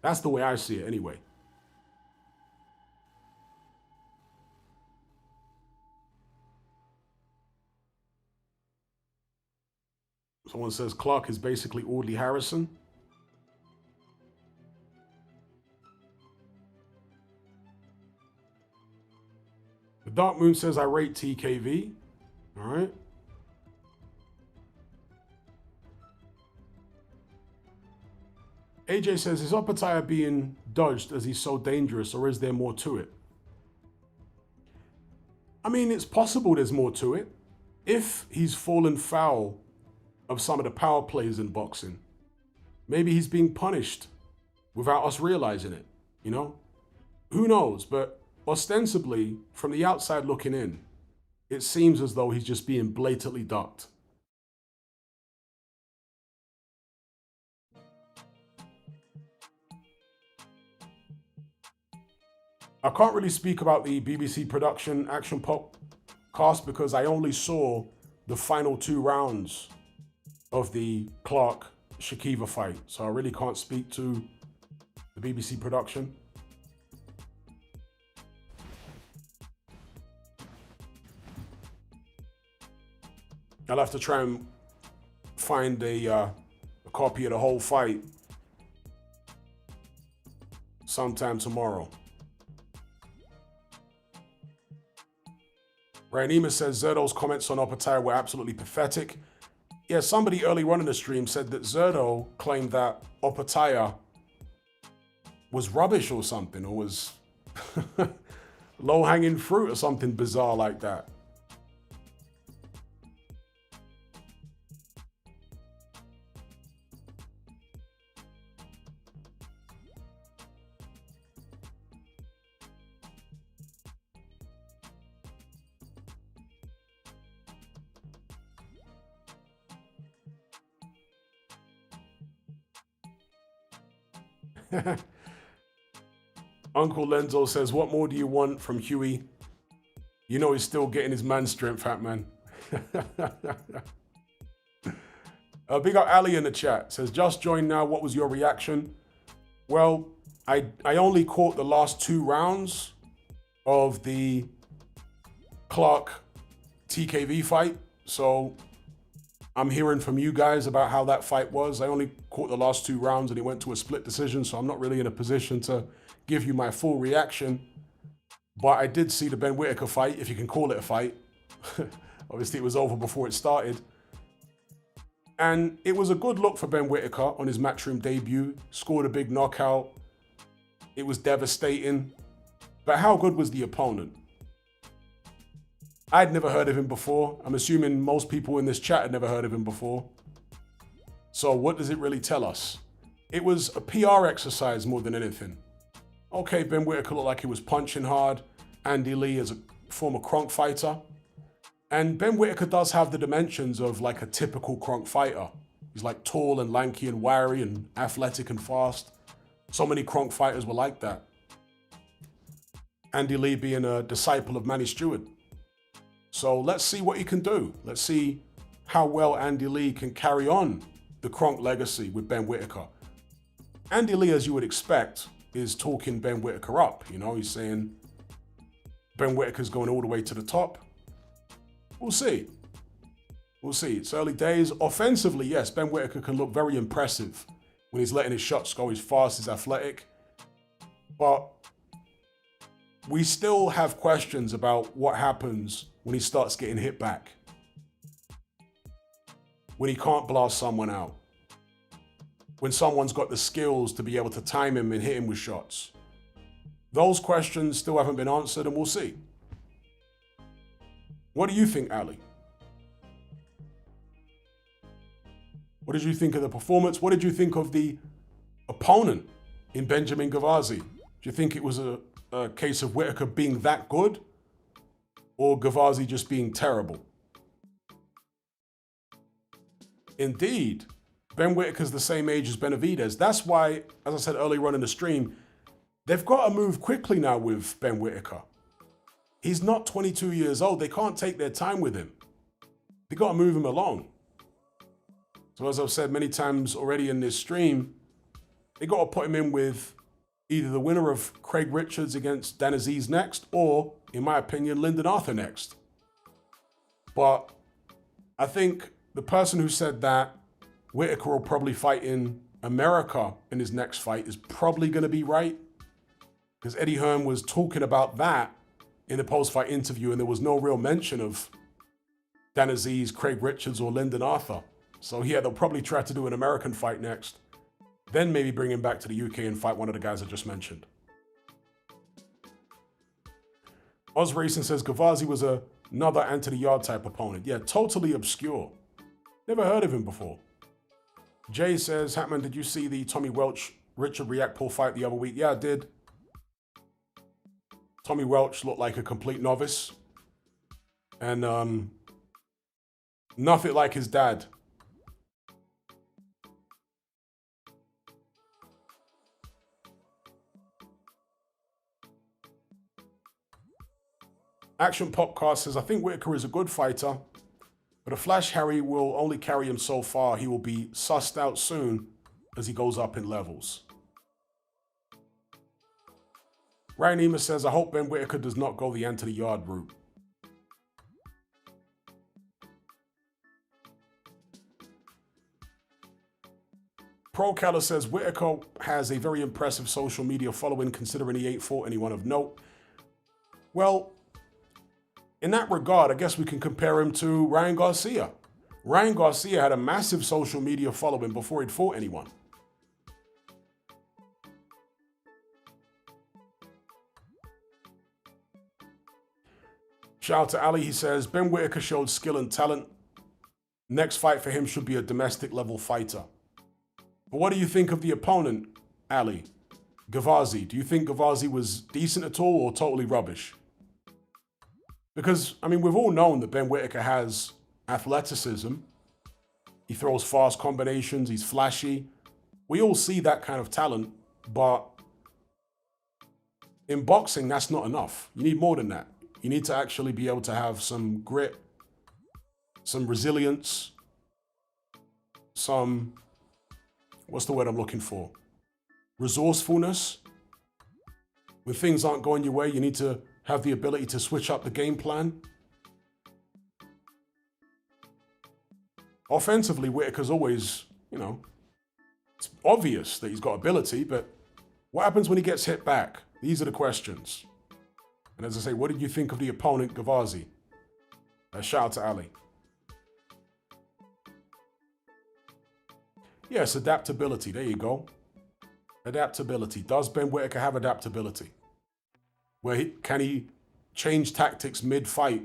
That's the way I see it anyway. Someone says Clarke is basically Audley Harrison. The Dark Moon says I rate TKV. All right. AJ says, is Opetaya being dodged as he's so dangerous, or is there more to it? I mean, it's possible there's more to it. If he's fallen foul of some of the power plays in boxing, maybe he's being punished without us realizing it, you know? Who knows? But ostensibly, from the outside looking in, it seems as though he's just being blatantly ducked. I can't really speak about the BBC production Action Pop cast because I only saw the final 2 rounds of the Clarke-Shakiva fight. So I really can't speak to the BBC production. I'll have to try and find a copy of the whole fight sometime tomorrow. Rainima says Zerdo's comments on Opataya were absolutely pathetic. Yeah, somebody early on in the stream said that Zerdo claimed that Opataya was rubbish or something, or was low-hanging fruit or something bizarre like that. Uncle Lenzo says, what more do you want from Huey? You know he's still getting his man strength, fat man. Big up Ali in the chat. Says, just joined now. What was your reaction? Well, I only caught the last 2 rounds of the Clarke TKV fight. So I'm hearing from you guys about how that fight was. I only caught the last 2 rounds and it went to a split decision. So I'm not really in a position to give you my full reaction. But I did see the Ben Whittaker fight, if you can call it a fight. Obviously, it was over before it started. And it was a good look for Ben Whittaker on his Matchroom debut. Scored a big knockout. It was devastating. But how good was the opponent? I'd never heard of him before. I'm assuming most people in this chat had never heard of him before. So what does it really tell us? It was a PR exercise more than anything. Okay, Ben Whittaker looked like he was punching hard. Andy Lee is a former Kronk fighter. And Ben Whittaker does have the dimensions of like a typical Kronk fighter. He's like tall and lanky and wiry and athletic and fast. So many Kronk fighters were like that. Andy Lee being a disciple of Manny Stewart. So let's see what he can do. Let's see how well Andy Lee can carry on the Kronk legacy with Ben Whittaker. Andy Lee, as you would expect, is talking Ben Whittaker up. You know, he's saying Ben Whittaker's going all the way to the top. We'll see. We'll see. It's early days. Offensively, yes, Ben Whittaker can look very impressive when he's letting his shots go. He's fast, he's athletic. But we still have questions about what happens when he starts getting hit back. When he can't blast someone out. When someone's got the skills to be able to time him and hit him with shots. Those questions still haven't been answered, and we'll see. What do you think, Ali? What did you think of the performance? What did you think of the opponent in Benjamin Gavazi? Do you think it was a case of Whittaker being that good, or Gavazi just being terrible? Indeed. Ben Whittaker's the same age as Benavidez. That's why, as I said earlier on in the stream, they've got to move quickly now with Ben Whittaker. He's not 22 years old. They can't take their time with him. They got to move him along. So as I've said many times already in this stream, they got to put him in with either the winner of Craig Richards against Dan Aziz next, or, in my opinion, Lyndon Arthur next. But I think the person who said that Whittaker will probably fight in America in his next fight is probably going to be right. Because Eddie Hearn was talking about that in the post-fight interview, and there was no real mention of Dan Aziz, Craig Richards, or Lyndon Arthur. So yeah, they'll probably try to do an American fight next. Then maybe bring him back to the UK and fight one of the guys I just mentioned. Oz Racing says Gavazi was another Anthony Yard type opponent. Yeah, totally obscure. Never heard of him before. Jay says, Hatman, did you see the Tommy Welch Richard Riakporhe fight the other week? Yeah, I did. Tommy Welch looked like a complete novice. And nothing like his dad. Action Popcast says, I think Whittaker is a good fighter, but a Flash Harry will only carry him so far. He will be sussed out soon as he goes up in levels. Ryan Ema says, I hope Ben Whittaker does not go the Anthony Yard route. Pro Keller says, Whittaker has a very impressive social media following considering he ain't fought anyone of note. Well, in that regard, I guess we can compare him to Ryan Garcia. Ryan Garcia had a massive social media following before he'd fought anyone. Shout out to Ali. He says, Ben Whittaker showed skill and talent. Next fight for him should be a domestic level fighter. But what do you think of the opponent, Ali? Gavazi. Do you think Gavazi was decent at all or totally rubbish? Because, I mean, we've all known that Ben Whittaker has athleticism. He throws fast combinations. He's flashy. We all see that kind of talent, but in boxing, that's not enough. You need more than that. You need to actually be able to have some grit, some resilience, some, what's the word I'm looking for? Resourcefulness. When things aren't going your way, you need to have the ability to switch up the game plan. Offensively, Whittaker's always, it's obvious that he's got ability, but what happens when he gets hit back? These are the questions. And as I say, what did you think of the opponent, Gavazi? Shout out to Ali. Yes, adaptability. There you go. Adaptability. Does Ben Whittaker have adaptability? Can he change tactics mid-fight?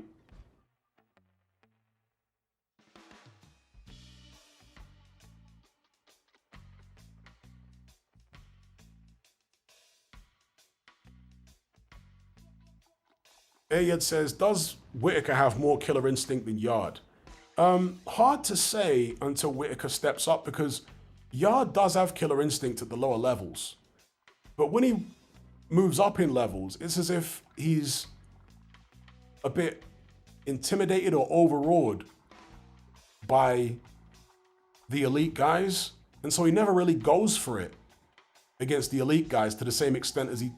Ayed says, does Whittaker have more killer instinct than Yard? Hard to say until Whittaker steps up, because Yard does have killer instinct at the lower levels. But when he moves up in levels, it's as if he's a bit intimidated or overawed by the elite guys. And so he never really goes for it against the elite guys to the same extent as he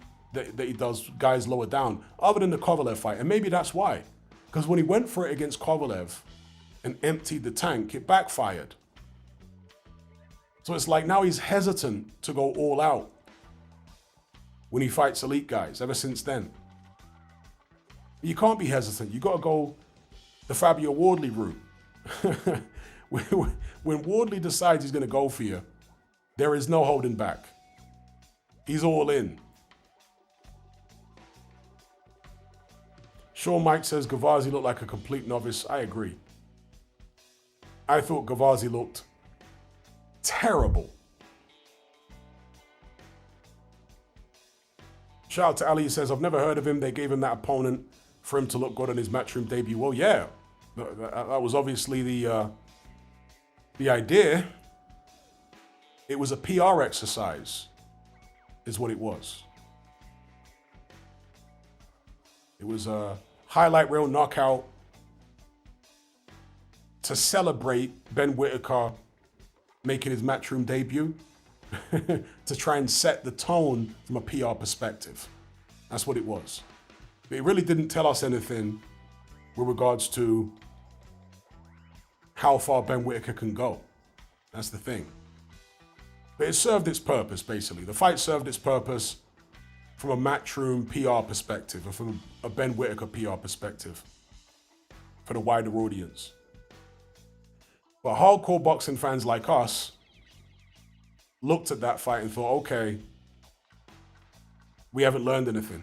does guys lower down, other than the Kovalev fight. And maybe that's why. Because when he went for it against Kovalev and emptied the tank, it backfired. So it's like now he's hesitant to go all out when he fights elite guys ever since then. But you can't be hesitant. You got to go the Fabio Wardley route. When Wardley decides he's going to go for you, there is no holding back. He's all in. Sean Mike says Gavazi looked like a complete novice. I agree. I thought Gavazi looked terrible. Shout out to Ali. He says, I've never heard of him. They gave him that opponent for him to look good on his Matchroom debut. Well, yeah, that was obviously the idea. It was a PR exercise, is what it was. It was a highlight reel knockout to celebrate Ben Whittaker making his Matchroom debut, to try and set the tone from a PR perspective. That's what it was. But it really didn't tell us anything with regards to how far Ben Whittaker can go. That's the thing. But it served its purpose, basically. The fight served its purpose from a Matchroom PR perspective, or from a Ben Whittaker PR perspective, for the wider audience. But hardcore boxing fans like us looked at that fight and thought, okay, we haven't learned anything.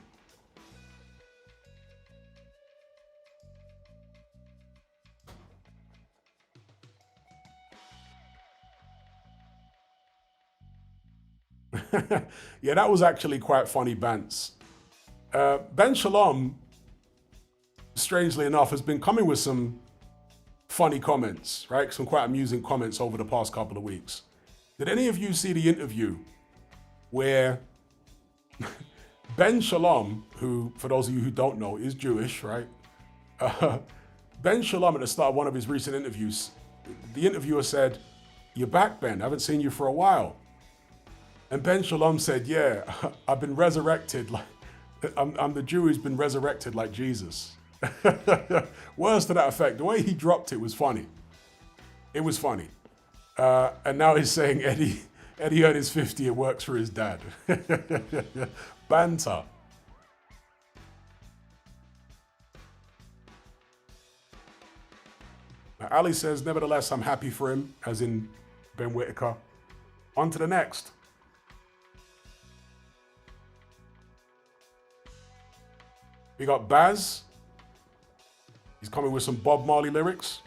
Yeah, that was actually quite funny, Bance. Ben Shalom, strangely enough, has been coming with some funny comments, right? Some quite amusing comments over the past couple of weeks. Did any of you see the interview where Ben Shalom, who, for those of you who don't know, is Jewish, right? Ben Shalom, at the start of one of his recent interviews, the interviewer said, "You're back, Ben. I haven't seen you for a while." And Ben Shalom said, "Yeah, I've been resurrected I'm the Jew who's been resurrected like Jesus. Words to that effect. The way he dropped it was funny. It was funny. And now he's saying Eddie earned his 50 and works for his dad. Banter. Now, Ali says, nevertheless, I'm happy for him, as in Ben Whittaker. On to the next. We got Baz. He's coming with some Bob Marley lyrics.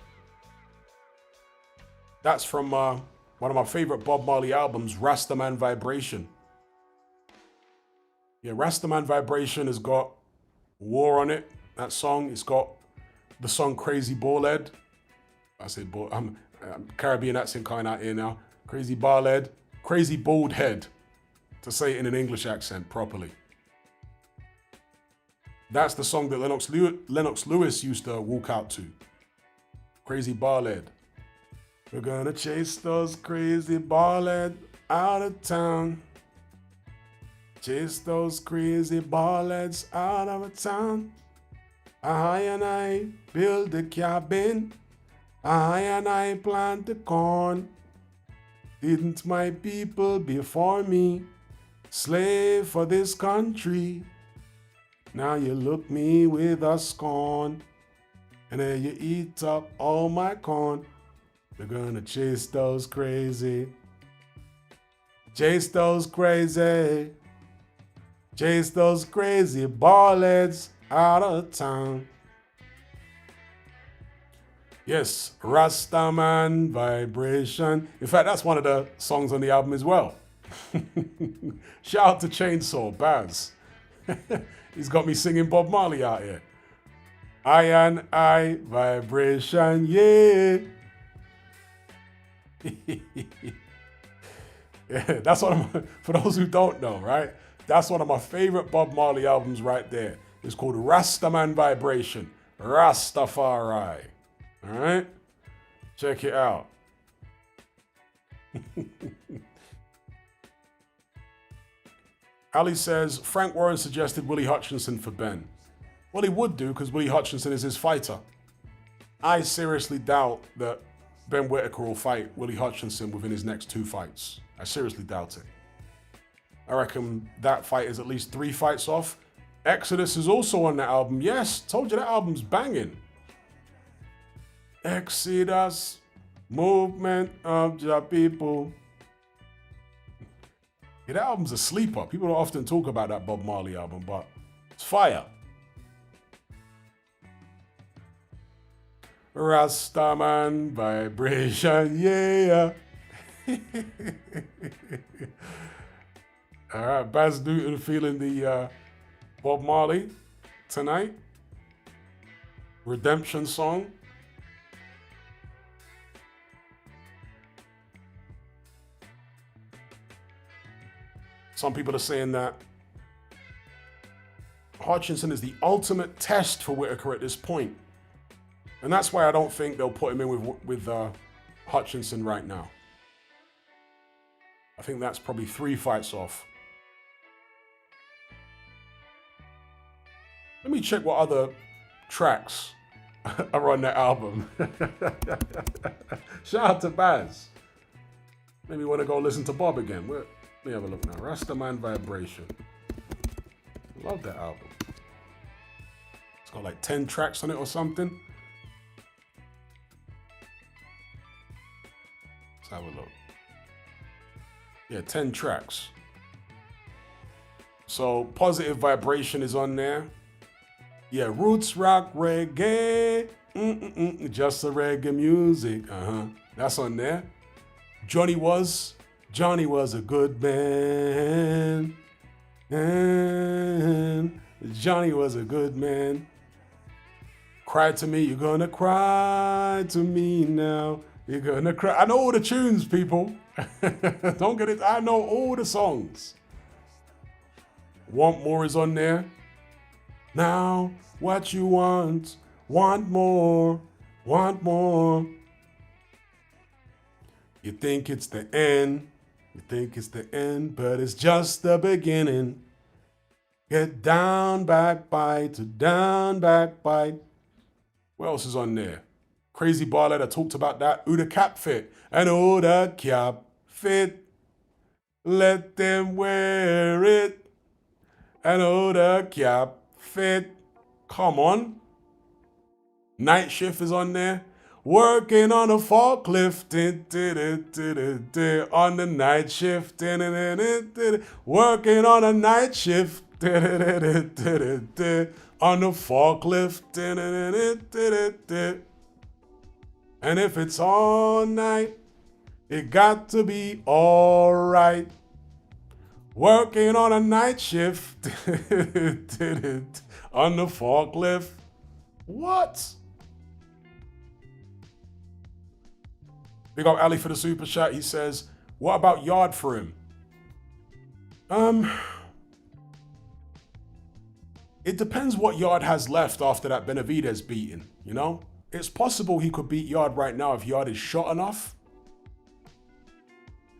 That's from one of my favorite Bob Marley albums, Rastaman Vibration. Yeah, Rastaman Vibration has got War on it, that song. It's got the song Crazy Ballhead. I said, I'm Caribbean accent coming out here now. Crazy Ballhead, Crazy Bald Head, to say it in an English accent properly. That's the song that Lennox Lewis used to walk out to. Crazy Ballhead. We're gonna chase those crazy ballhead out of town. Chase those crazy ballheads out of town. I and I build a cabin. I and I plant the corn. Didn't my people before me slave for this country? Now you look me with a scorn, and then you eat up all my corn. We're gonna chase those crazy ballheads out of town. Yes, Rastaman Vibration. In fact, that's one of the songs on the album as well. Shout out to Chainsaw, Baz. He's got me singing Bob Marley out here. I and I Vibration, yeah. Yeah, that's one of my, for those who don't know, right? That's one of my favorite Bob Marley albums right there. It's called Rastaman Vibration, Rastafari. All right, check it out. Ali says, Frank Warren suggested Willie Hutchinson for Ben. Well, he would do because Willie Hutchinson is his fighter. I seriously doubt that Ben Whittaker will fight Willie Hutchinson within his next 2 fights. I seriously doubt it. I reckon that fight is at least 3 fights off. Exodus is also on that album. Yes, told you that album's banging. Exodus, movement of the people. Yeah, that album's a sleeper. People don't often talk about that Bob Marley album, but it's fire. Rastaman Vibration, yeah. All right, Baz Newton feeling the Bob Marley tonight. Redemption song. Some people are saying that Hutchinson is the ultimate test for Whittaker at this point. And that's why I don't think they'll put him in with Hutchinson right now. I think that's probably 3 fights off. Let me check what other tracks are on that album. Shout out to Baz. Maybe you want to go listen to Bob again. Let me have a look now. Rastaman Vibration. Love that album. It's got like 10 tracks on it or something. Let's have a look. Yeah, 10 tracks. So Positive Vibration is on there. Yeah, Roots Rock Reggae. Just the reggae music. That's on there. Johnny was a good man. And Johnny was a good man. Cry to me, you're gonna cry to me now. You're gonna cry. I know all the tunes, people. Don't get it. I know all the songs. Want More is on there. Now, what you want more, want more. You think it's the end, but it's just the beginning. Get down, backbite, down, backbite. What else is on there? Crazy Barlet, I talked about that. Ooh, the cap fit. And oh, the cap fit. Let them wear it. And oh, the cap fit. Come on. Night Shift is on there. Working on a forklift. On the night shift. Working on a night shift. On the forklift. And if it's all night, it got to be all right. Working on a night shift. On the forklift. What? Big up Ali for the super chat. He says, what about Yard for him? It depends what Yard has left after that Benavidez beating, you know? It's possible he could beat Yard right now if Yard is shot enough.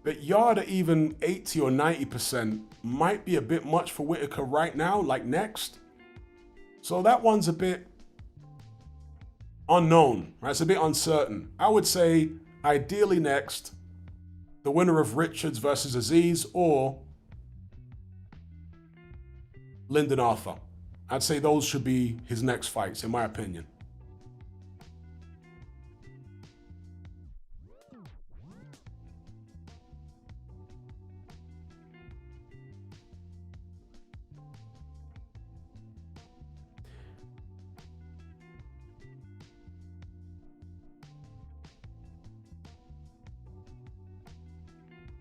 But Yard at even 80 or 90% might be a bit much for Whittaker right now, like next. So that one's a bit unknown, right? It's a bit uncertain. I would say ideally next, the winner of Richards versus Aziz or Lyndon Arthur. I'd say those should be his next fights, in my opinion.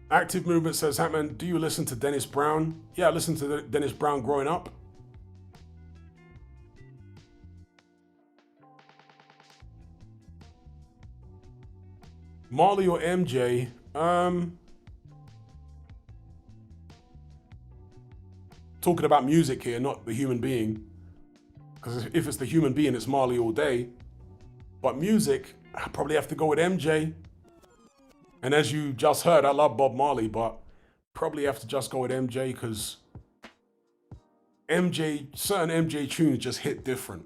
Active Movement says, Hatman, do you listen to Dennis Brown? Yeah, I listened to Dennis Brown growing up. Marley or MJ? Talking about music here, not the human being. Because if it's the human being, it's Marley all day. But music, I probably have to go with MJ. And as you just heard, I love Bob Marley, but probably have to just go with MJ because certain MJ tunes just hit different.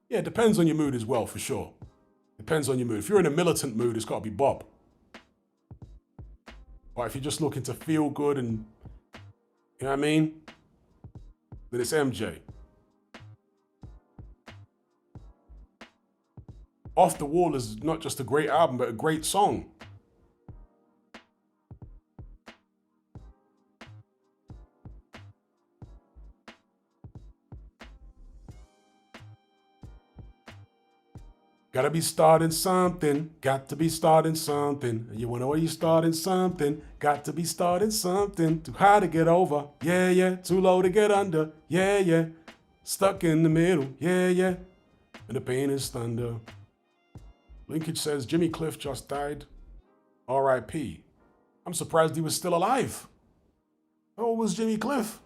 Yeah, it depends on your mood as well, for sure. Depends on your mood. If you're in a militant mood, it's got to be Bob. But if you're just looking to feel good and, you know what I mean, then it's MJ. Off the Wall is not just a great album, but a great song. Gotta be starting something, got to be starting something. You wanna know you starting something, got to be starting something. Too high to get over, yeah, yeah. Too low to get under, yeah, yeah. Stuck in the middle, yeah, yeah. And the pain is thunder. Linkage says, Jimmy Cliff just died. R.I.P. I'm surprised he was still alive. How old was Jimmy Cliff?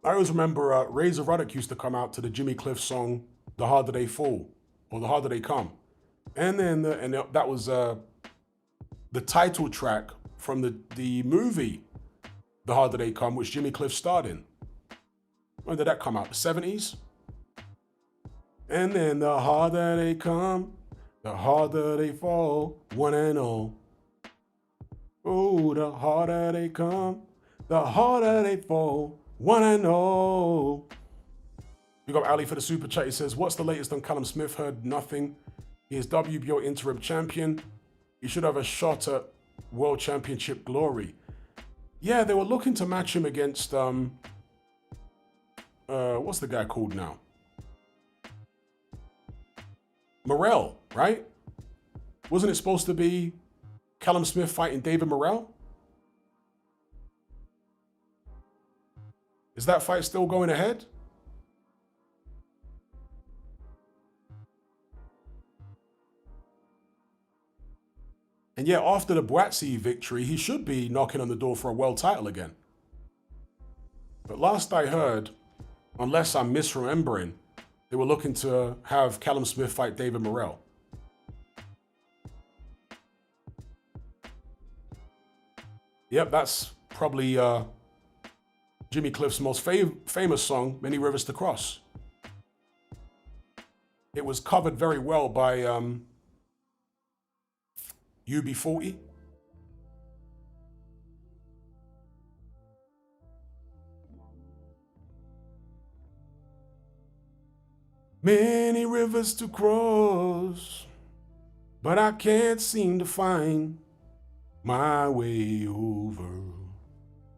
I always remember Razor Ruddock used to come out to the Jimmy Cliff song, The Harder They Fall, or The Harder They Come. And then that was the title track from the movie, The Harder They Come, which Jimmy Cliff starred in. When did that come out? The 70s? And then the harder they come, the harder they fall, one and all. Oh, the harder they come, the harder they fall, one and all. We got Ali for the super chat. He says, what's the latest on Callum Smith? Heard nothing. He is WBO interim champion. He should have a shot at world championship glory. Yeah, they were looking to match him against, what's the guy called now? Morrell, right? Wasn't it supposed to be Callum Smith fighting David Morrell? Is that fight still going ahead? And yeah, after the Buatsi victory, he should be knocking on the door for a world title again. But last I heard, unless I'm misremembering, They were looking to have Callum Smith fight David Morrell. Yep, that's probably Jimmy Cliff's most famous song, Many Rivers to Cross. It was covered very well by UB40. Many rivers to cross, but I can't seem to find my way over.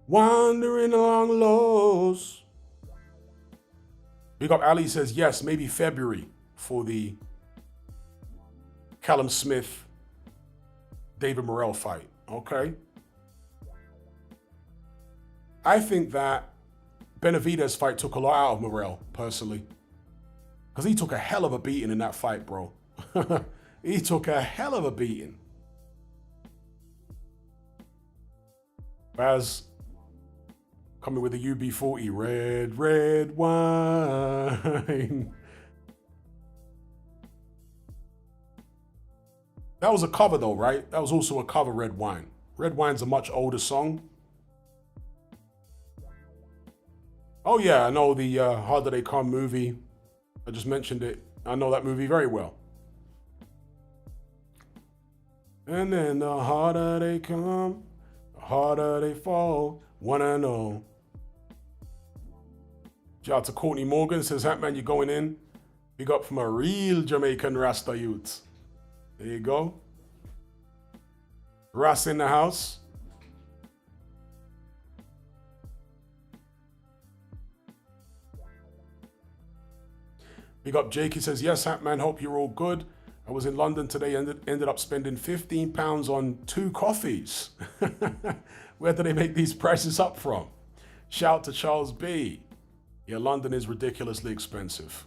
Wandering along lost. Big up Ali says, yes, maybe February for the Callum Smith, David Morrell fight. Okay. I think that Benavidez fight took a lot out of Morrell, personally. Because he took a hell of a beating in that fight, bro. He took a hell of a beating. As coming with the UB40, red, red wine. That was a cover though, right? That was also a cover, Red Wine. Red Wine's a much older song. Oh yeah, I know the Harder They Come movie. I just mentioned it. I know that movie very well. And then the harder they come, the harder they fall. Wanna know. Shout out to Courtney Morgan, says, Hatman, you going in? Big up from a real Jamaican Rasta youth. There you go. Ras in the house. Big up Jake, he says, yes, Hatman, hope you're all good. I was in London today and ended up spending £15 on 2 coffees. Where do they make these prices up from? Shout to Charles B. Yeah, London is ridiculously expensive.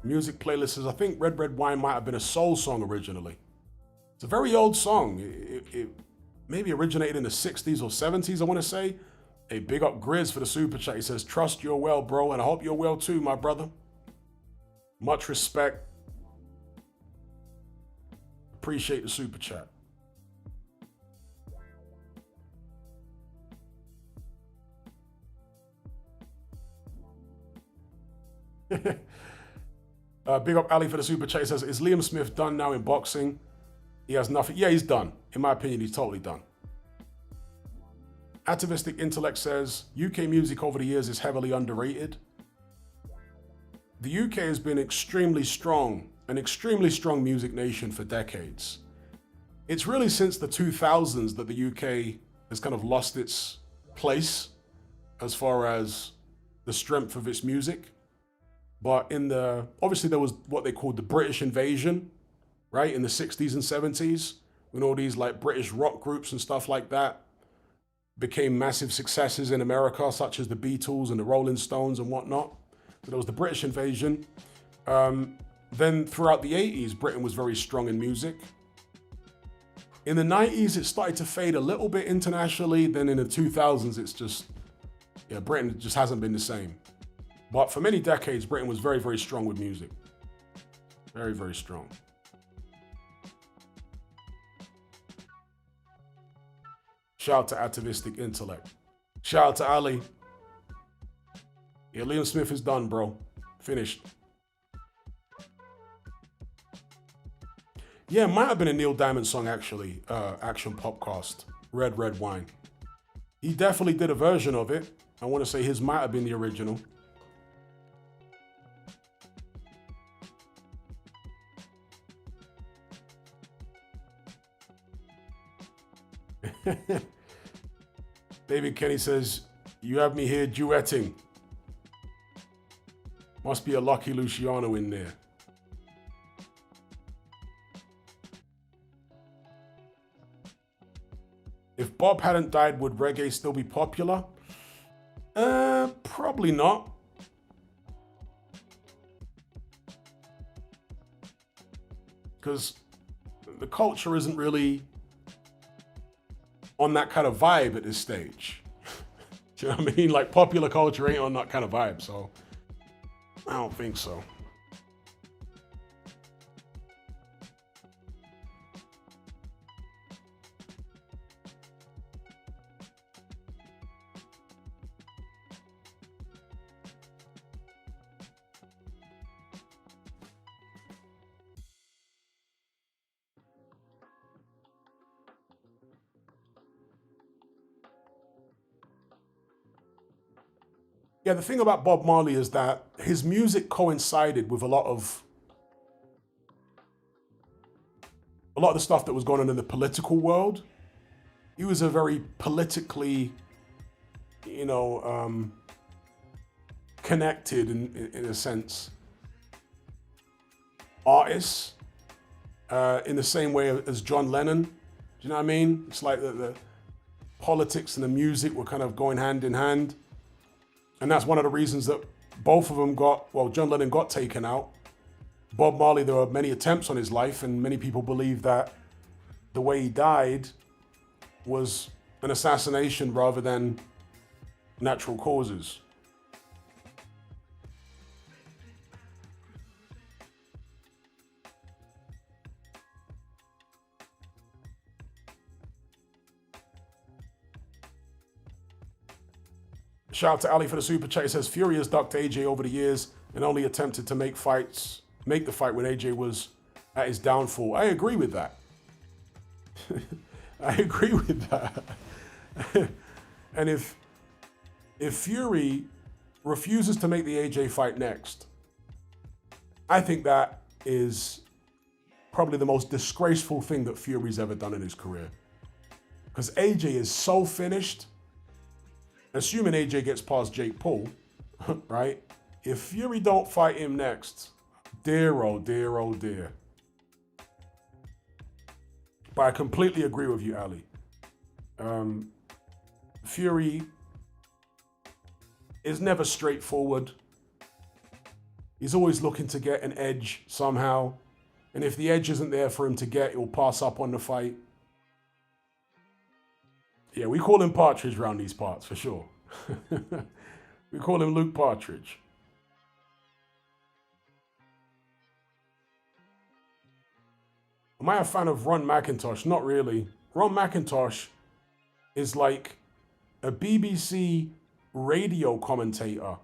Music playlist says, I think Red Red Wine might have been a soul song originally. It's a very old song. It maybe originated in the 60s or 70s, I want to say. Hey, big up Grizz for the super chat. He says, trust you're well, bro, and I hope you're well too, my brother. Much respect. Appreciate the super chat. Big up Ali for the super chat. He says, is Liam Smith done now in boxing? He has nothing. Yeah, he's done. In my opinion, he's totally done. Atavistic Intellect says, UK music over the years is heavily underrated. The UK has been extremely strong, an extremely strong music nation for decades. It's really since the 2000s that the UK has kind of lost its place as far as the strength of its music. But obviously there was what they called the British invasion, right? In the 60s and 70s, when all these like British rock groups and stuff like that became massive successes in America, such as the Beatles and the Rolling Stones and whatnot. So there was the British invasion. Then throughout the 80s, Britain was very strong in music. In the 90s, it started to fade a little bit internationally. Then in the 2000s, it's just, yeah, Britain just hasn't been the same. But for many decades, Britain was very, very strong with music. Very, very strong. Shout out to Atavistic Intellect. Shout out to Ali. Yeah, Liam Smith is done, bro. Finished. Yeah, might have been a Neil Diamond song, actually. Action Popcast. Red Red Wine. He definitely did a version of it. I want to say his might have been the original. David Kenny says, you have me here duetting. Must be a Lucky Luciano in there. If Bob hadn't died, would reggae still be popular? Probably not. Because the culture isn't really on that kind of vibe at this stage. Do you know what I mean? Like popular culture ain't on that kind of vibe, so I don't think so. Yeah, the thing about Bob Marley is that his music coincided with a lot of the stuff that was going on in the political world. He was a very politically, you know, connected in a sense artist, in the same way as John Lennon. Do you know what I mean? It's like the politics and the music were kind of going hand in hand. And that's one of the reasons that both of them John Lennon got taken out. Bob Marley, there were many attempts on his life, and many people believe that the way he died was an assassination rather than natural causes. Shout out to Ali for the super chat. He says Fury has ducked AJ over the years and only attempted to make the fight when AJ was at his downfall. I agree with that. I agree with that. And if Fury refuses to make the AJ fight next, I think that is probably the most disgraceful thing that Fury's ever done in his career. Because AJ is so finished. Assuming AJ gets past Jake Paul, right? If Fury don't fight him next, dear, oh dear, oh dear. But I completely agree with you, Ali. Fury is never straightforward. He's always looking to get an edge somehow. And if the edge isn't there for him to get, he'll pass up on the fight. Yeah, we call him Partridge around these parts, for sure. We call him Luke Partridge. Am I a fan of Ron McIntosh? Not really. Ron McIntosh is like a BBC radio commentator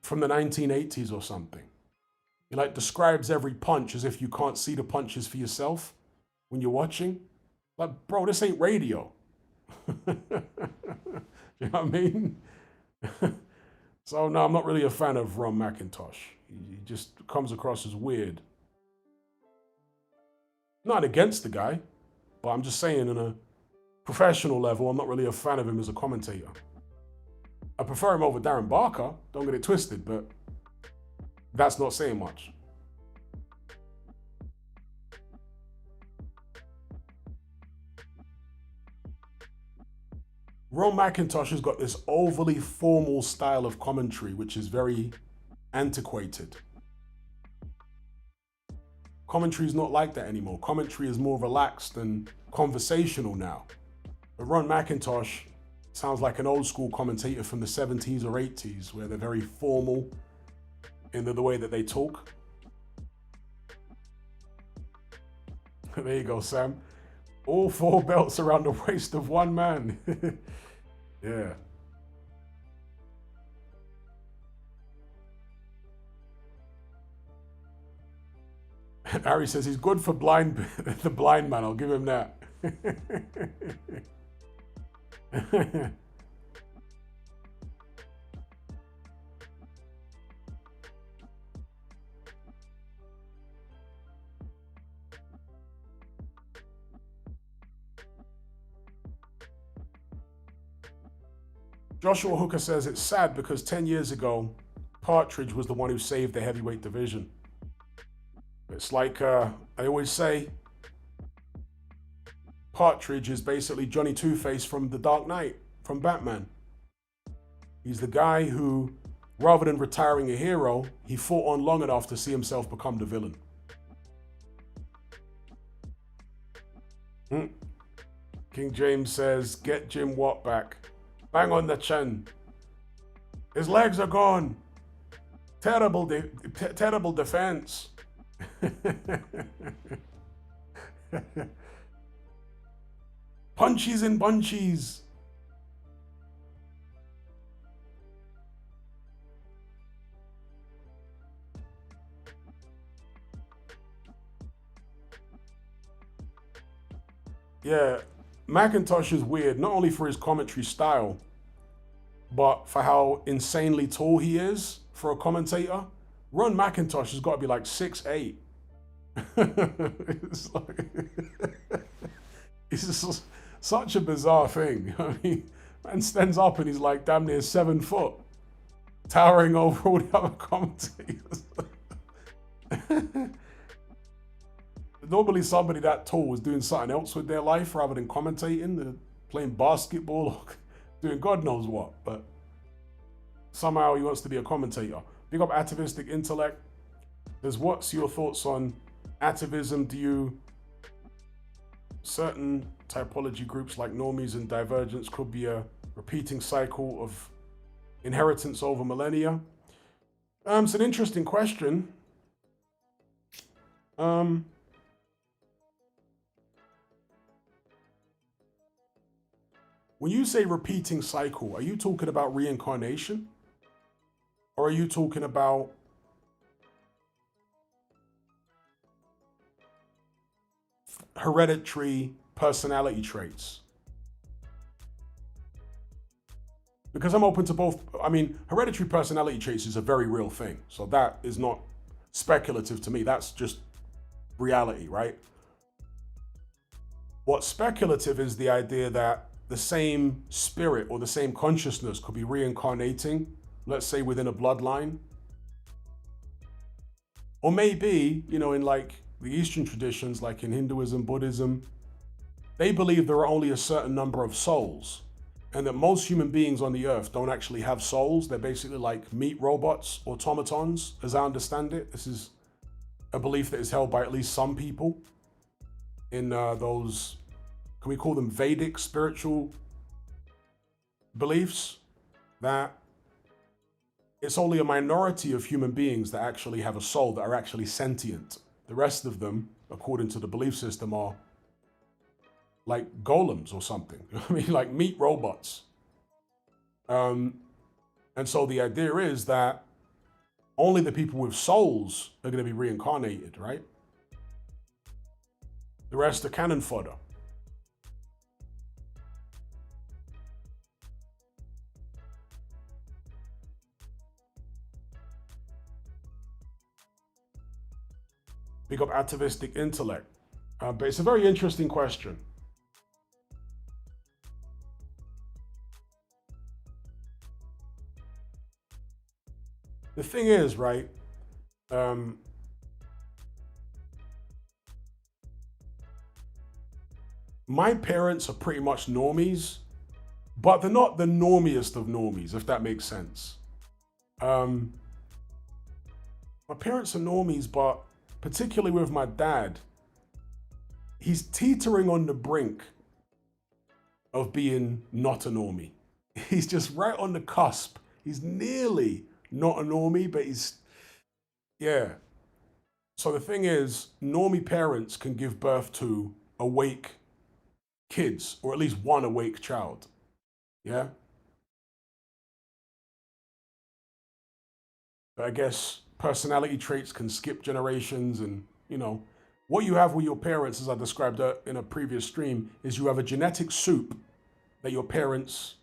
from the 1980s or something. He like describes every punch as if you can't see the punches for yourself when you're watching. Like, bro, this ain't radio. You know what I mean? So no, I'm not really a fan of Ron McIntosh. He just comes across as weird. Not against the guy, but I'm just saying on a professional level, I'm not really a fan of him as a commentator. I prefer him over Darren Barker, don't get it twisted, but that's not saying much. Ron McIntosh has got this overly formal style of commentary, which is very antiquated. Commentary is not like that anymore. Commentary is more relaxed and conversational now. But Ron McIntosh sounds like an old school commentator from the 70s or 80s, where they're very formal in the way that they talk. There you go, Sam. All 4 belts around the waist of one man. Yeah. Harry says he's good for the blind man. I'll give him that. Joshua Hooker says it's sad because 10 years ago, Partridge was the one who saved the heavyweight division. It's like I always say, Partridge is basically Johnny Two-Face from The Dark Knight, from Batman. He's the guy who, rather than retiring a hero, he fought on long enough to see himself become the villain. King James says, get Jim Watt back. Bang on the chin. His legs are gone. Terrible, terrible defense. Punchies and bunchies. Yeah, McIntosh is weird, not only for his commentary style, but for how insanely tall he is for a commentator. Ron McIntosh has got to be like 6'8". It's like, it's just such a bizarre thing. I mean, man stands up and he's like damn near 7 foot, towering over all the other commentators. Normally somebody that tall was doing something else with their life rather than commentating, playing basketball or doing God knows what, but somehow he wants to be a commentator. Big up Atavistic Intellect. There's what's your thoughts on atavism? Do you certain typology groups like normies and divergence could be a repeating cycle of inheritance over millennia? It's an interesting question. When you say repeating cycle, are you talking about reincarnation? Or are you talking about hereditary personality traits? Because I'm open to both. I mean, hereditary personality traits is a very real thing. So that is not speculative to me. That's just reality, right? What's speculative is the idea that the same spirit or the same consciousness could be reincarnating, let's say within a bloodline. Or maybe, in like the Eastern traditions, like in Hinduism, Buddhism, they believe there are only a certain number of souls, and that most human beings on the earth don't actually have souls. They're basically like meat robots, automatons, as I understand it. This is a belief that is held by at least some people in those, can we call them Vedic spiritual beliefs, that it's only a minority of human beings that actually have a soul, that are actually sentient. The rest of them, according to the belief system, are like golems or something. I mean, like meat robots. And so the idea is that only the people with souls are going to be reincarnated, right? The rest are cannon fodder. Big up Atavistic Intellect. But it's a very interesting question. The thing is, right, my parents are pretty much normies, but they're not the normiest of normies, if that makes sense. My parents are normies, but particularly with my dad, he's teetering on the brink of being not a normie. He's just right on the cusp. He's nearly not a normie, but yeah. So the thing is, normie parents can give birth to awake kids, or at least one awake child. Yeah? But I guess personality traits can skip generations, and, what you have with your parents, as I described in a previous stream, is you have a genetic soup that your parents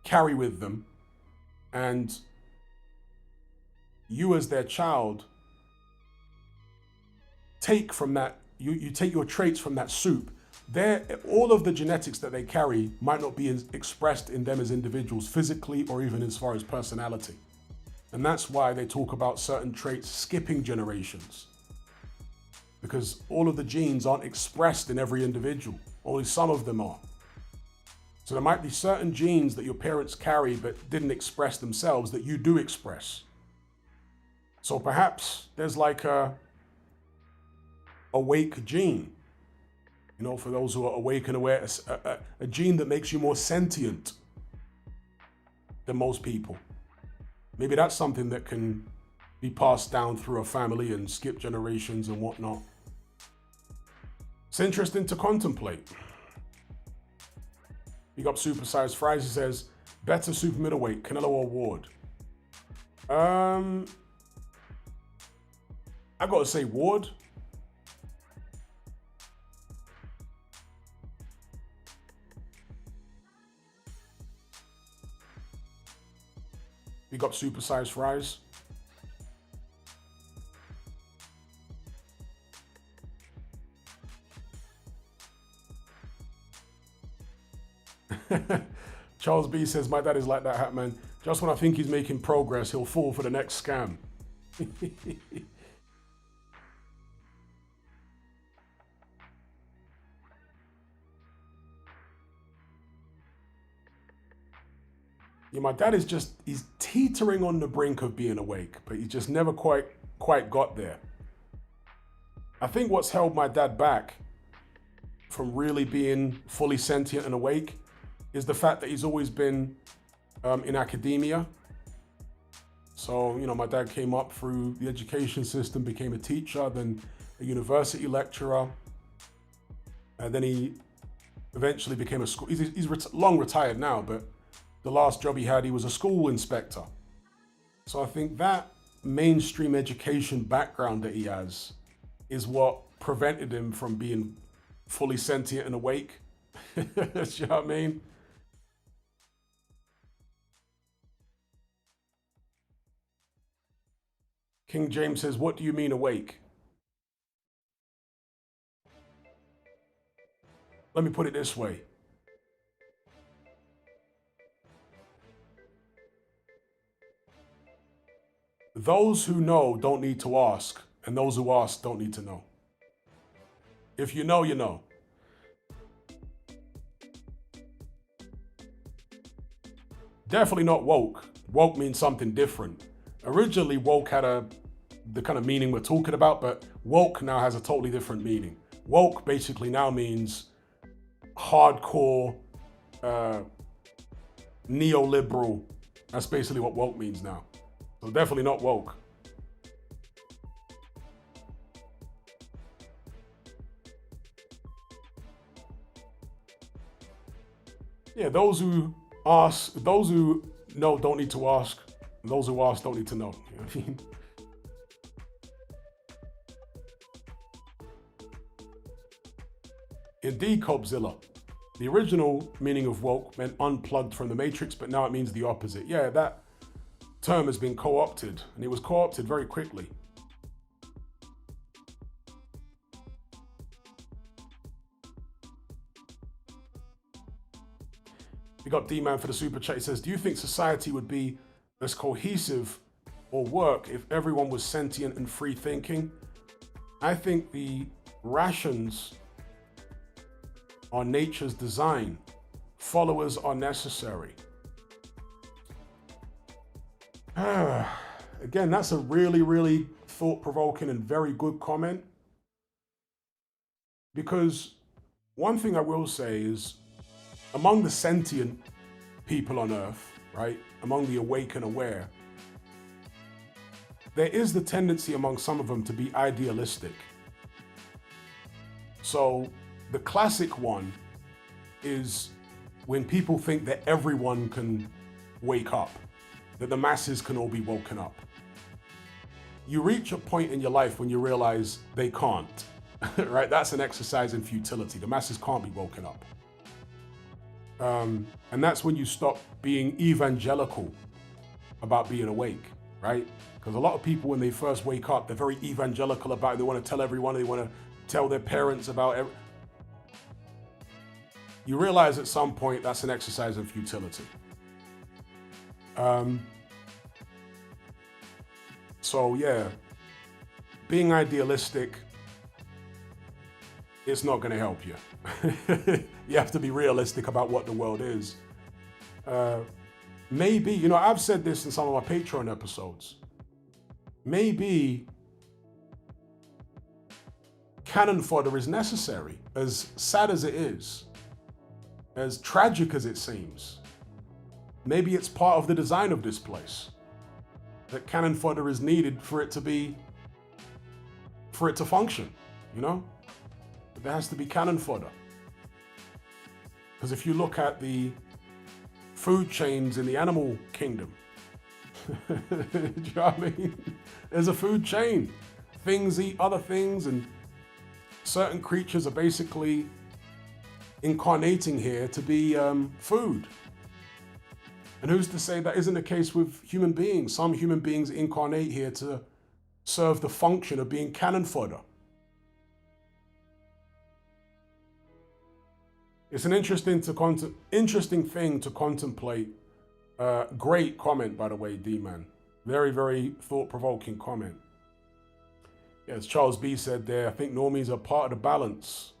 carry with them, and you as their child take from that, you take your traits from that soup. All of the genetics that they carry might not be expressed in them as individuals physically or even as far as personality. And that's why they talk about certain traits skipping generations, because all of the genes aren't expressed in every individual. Only some of them are. So there might be certain genes that your parents carry but didn't express themselves that you do express. So perhaps there's like a awake gene, for those who are awake and aware, a gene that makes you more sentient than most people. Maybe that's something that can be passed down through a family and skip generations and whatnot. It's interesting to contemplate. Big up Supersized Fries. He says, better super middleweight, Canelo or Ward? I gotta say Ward. Big up Supersized Fries. Charles B says, my dad is like that, Hat Man. Just when I think he's making progress, he'll fall for the next scam. Yeah, my dad is just, he's teetering on the brink of being awake, but he just never quite got there. I think what's held my dad back from really being fully sentient and awake is the fact that he's always been in academia. So, you know, my dad came up through the education system, became a teacher, then a university lecturer. And then he eventually became a school, he's long retired now, but the last job he had, he was a school inspector. So I think that mainstream education background that he has is what prevented him from being fully sentient and awake. You know what I mean? King James says, what do you mean awake? Let me put it this way. Those who know don't need to ask, and those who ask don't need to know. If you know, you know. Definitely not woke. Woke means something different. Originally, woke had the kind of meaning we're talking about, but woke now has a totally different meaning. Woke basically now means hardcore, neoliberal. That's basically what woke means now. So definitely not woke. Yeah, those who ask, those who know don't need to ask. Those who ask don't need to know. You know what I mean? Indeed, Cobzilla. The original meaning of woke meant unplugged from the matrix, but now it means the opposite. Yeah, that term has been co-opted, and it was co-opted very quickly. We got D-Man for the super chat. He says, do you think society would be as cohesive or work if everyone was sentient and free thinking? I think the rations are nature's design. Followers are necessary. Again, that's a really, really thought-provoking and very good comment. Because one thing I will say is, among the sentient people on Earth, right, among the awake and aware, there is the tendency among some of them to be idealistic. So the classic one is when people think that everyone can wake up, that the masses can all be woken up. You reach a point in your life when you realize they can't, right? That's an exercise in futility. The masses can't be woken up. And that's when you stop being evangelical about being awake, right? Because a lot of people, when they first wake up, they're very evangelical about it. They want to tell everyone, they want to tell their parents about it. You realize at some point that's an exercise in futility. So yeah, being idealistic, it's not going to help you. You have to be realistic about what the world is. Maybe, you know, I've said this in some of my Patreon episodes. Maybe cannon fodder is necessary, as sad as it is, as tragic as it seems. maybe it's part of the design of this place. That cannon fodder is needed for it to function, you know? But there has to be cannon fodder. Because if you look at the food chains in the animal kingdom, do you know what I mean? There's a food chain. Things eat other things, and certain creatures are basically incarnating here to be food. And who's to say that isn't the case with human beings? Some human beings incarnate here to serve the function of being cannon fodder. It's an interesting thing to contemplate. Great comment, by the way, D-Man. Very, very thought-provoking comment. Yeah, as Charles B said there, I think normies are part of the balance.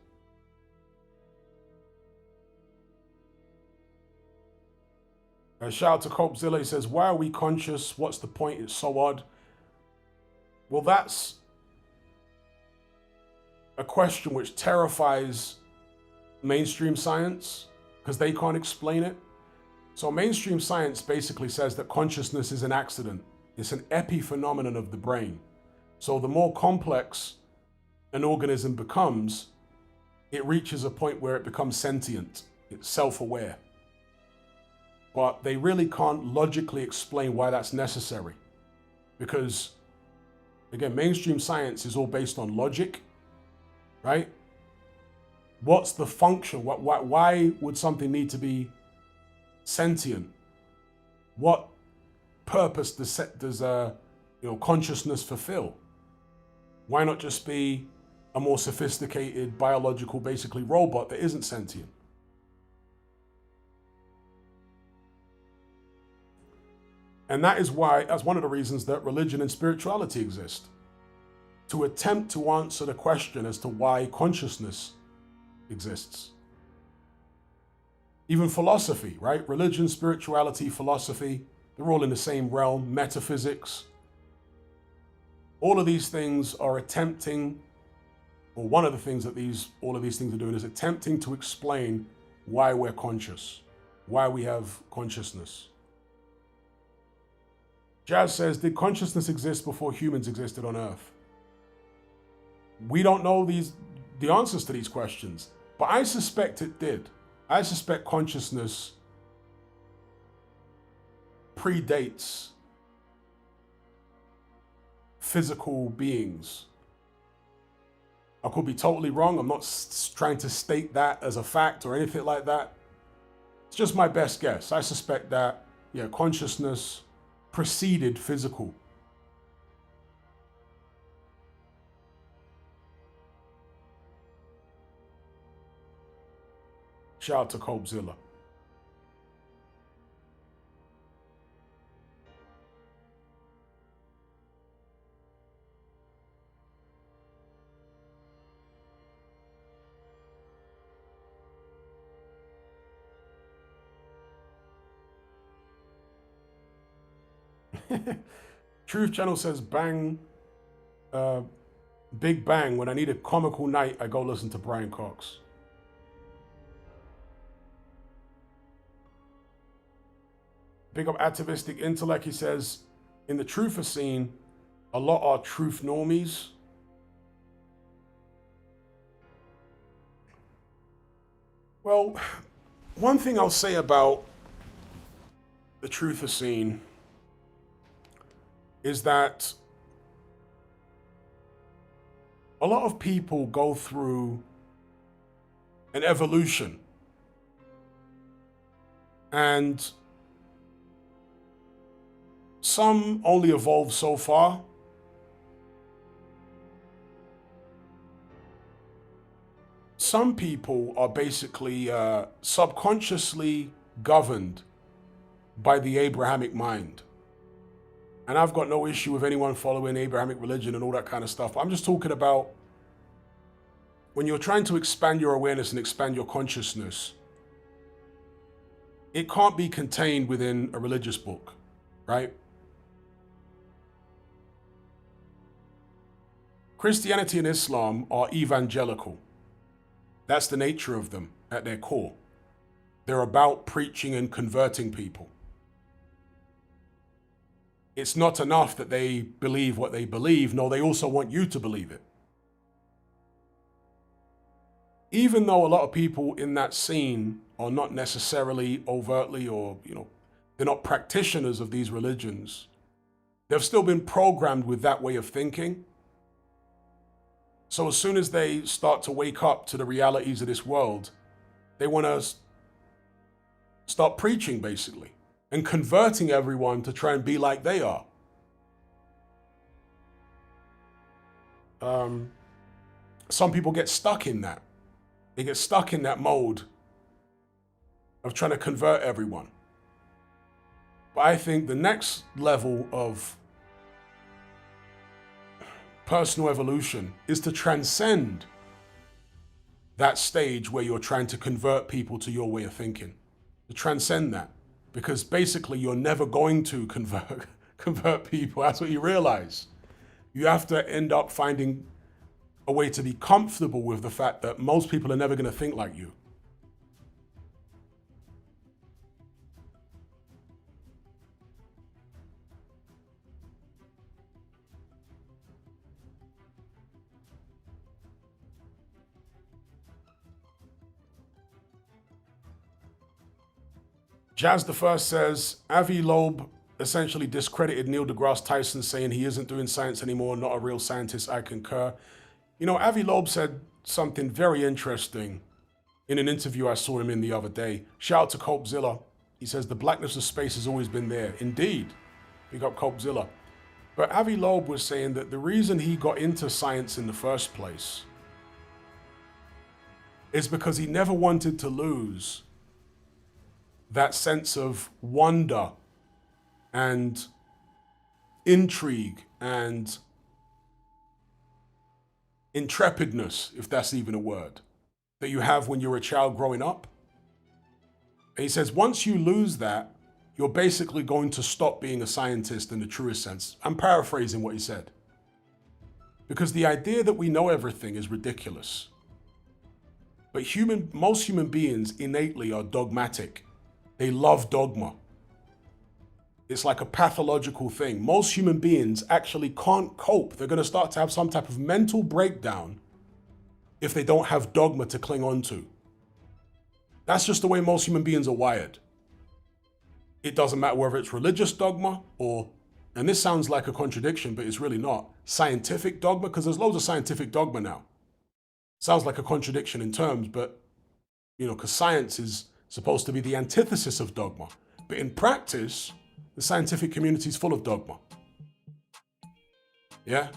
Shout out to Copezilla. He says, why are we conscious? What's the point? It's so odd. Well, that's a question which terrifies mainstream science because they can't explain it. So mainstream science basically says that consciousness is an accident. It's an epiphenomenon of the brain. So the more complex an organism becomes, it reaches a point where it becomes sentient. It's self-aware. But they really can't logically explain why that's necessary. Because, again, mainstream science is all based on logic, right? What's the function? Why would something need to be sentient? What purpose does consciousness fulfill? Why not just be a more sophisticated biological, basically, robot that isn't sentient? And that's one of the reasons that religion and spirituality exist. To attempt to answer the question as to why consciousness exists. Even philosophy, right? Religion, spirituality, philosophy, they're all in the same realm. Metaphysics. All of these things are attempting, or one of the things that all of these things are doing is attempting to explain why we're conscious, why we have consciousness. Jazz says, did consciousness exist before humans existed on Earth? We don't know the answers to these questions, but I suspect it did. I suspect consciousness predates physical beings. I could be totally wrong. I'm not trying to state that as a fact or anything like that. It's just my best guess. I suspect that, consciousness preceded physical. Shout out to Copezilla. Truth Channel says, bang, Big Bang. When I need a comical night, I go listen to Brian Cox. Big up Activistic Intellect. He says, in the truther scene, a lot are truth normies. Well, one thing I'll say about the truther scene is that a lot of people go through an evolution. And some only evolve so far. Some people are basically subconsciously governed by the Abrahamic mind. And I've got no issue with anyone following Abrahamic religion and all that kind of stuff. I'm just talking about when you're trying to expand your awareness and expand your consciousness, it can't be contained within a religious book, right? Christianity and Islam are evangelical. That's the nature of them at their core. They're about preaching and converting people. it's not enough that they believe what they believe. No, they also want you to believe it. Even though a lot of people in that scene are not necessarily overtly or, they're not practitioners of these religions, they've still been programmed with that way of thinking. So as soon as they start to wake up to the realities of this world, they want to start preaching, basically, and converting everyone to try and be like they are. Some people get stuck in that. They get stuck in that mode of trying to convert everyone. But I think the next level of personal evolution is to transcend that stage where you're trying to convert people to your way of thinking. To transcend that. Because basically you're never going to convert people. That's what you realize. You have to end up finding a way to be comfortable with the fact that most people are never going to think like you. Jazz the First says, Avi Loeb essentially discredited Neil deGrasse Tyson, saying he isn't doing science anymore, not a real scientist. I concur. Avi Loeb said something very interesting in an interview I saw him in the other day. Shout out to Copezilla. He says, the blackness of space has always been there. Indeed. Big up Copezilla. But Avi Loeb was saying that the reason he got into science in the first place is because he never wanted to lose that sense of wonder and intrigue and intrepidness, if that's even a word, that you have when you're a child growing up. And he says, once you lose that, you're basically going to stop being a scientist in the truest sense. I'm paraphrasing what he said. Because the idea that we know everything is ridiculous. But most human beings innately are dogmatic. They love dogma. It's like a pathological thing. Most human beings actually can't cope. They're going to start to have some type of mental breakdown if they don't have dogma to cling on to. That's just the way most human beings are wired. It doesn't matter whether it's religious dogma or, and this sounds like a contradiction, but it's really not, scientific dogma, because there's loads of scientific dogma now. Sounds like a contradiction in terms, but, because science is supposed to be the antithesis of dogma. But in practice, the scientific community is full of dogma. Yeah?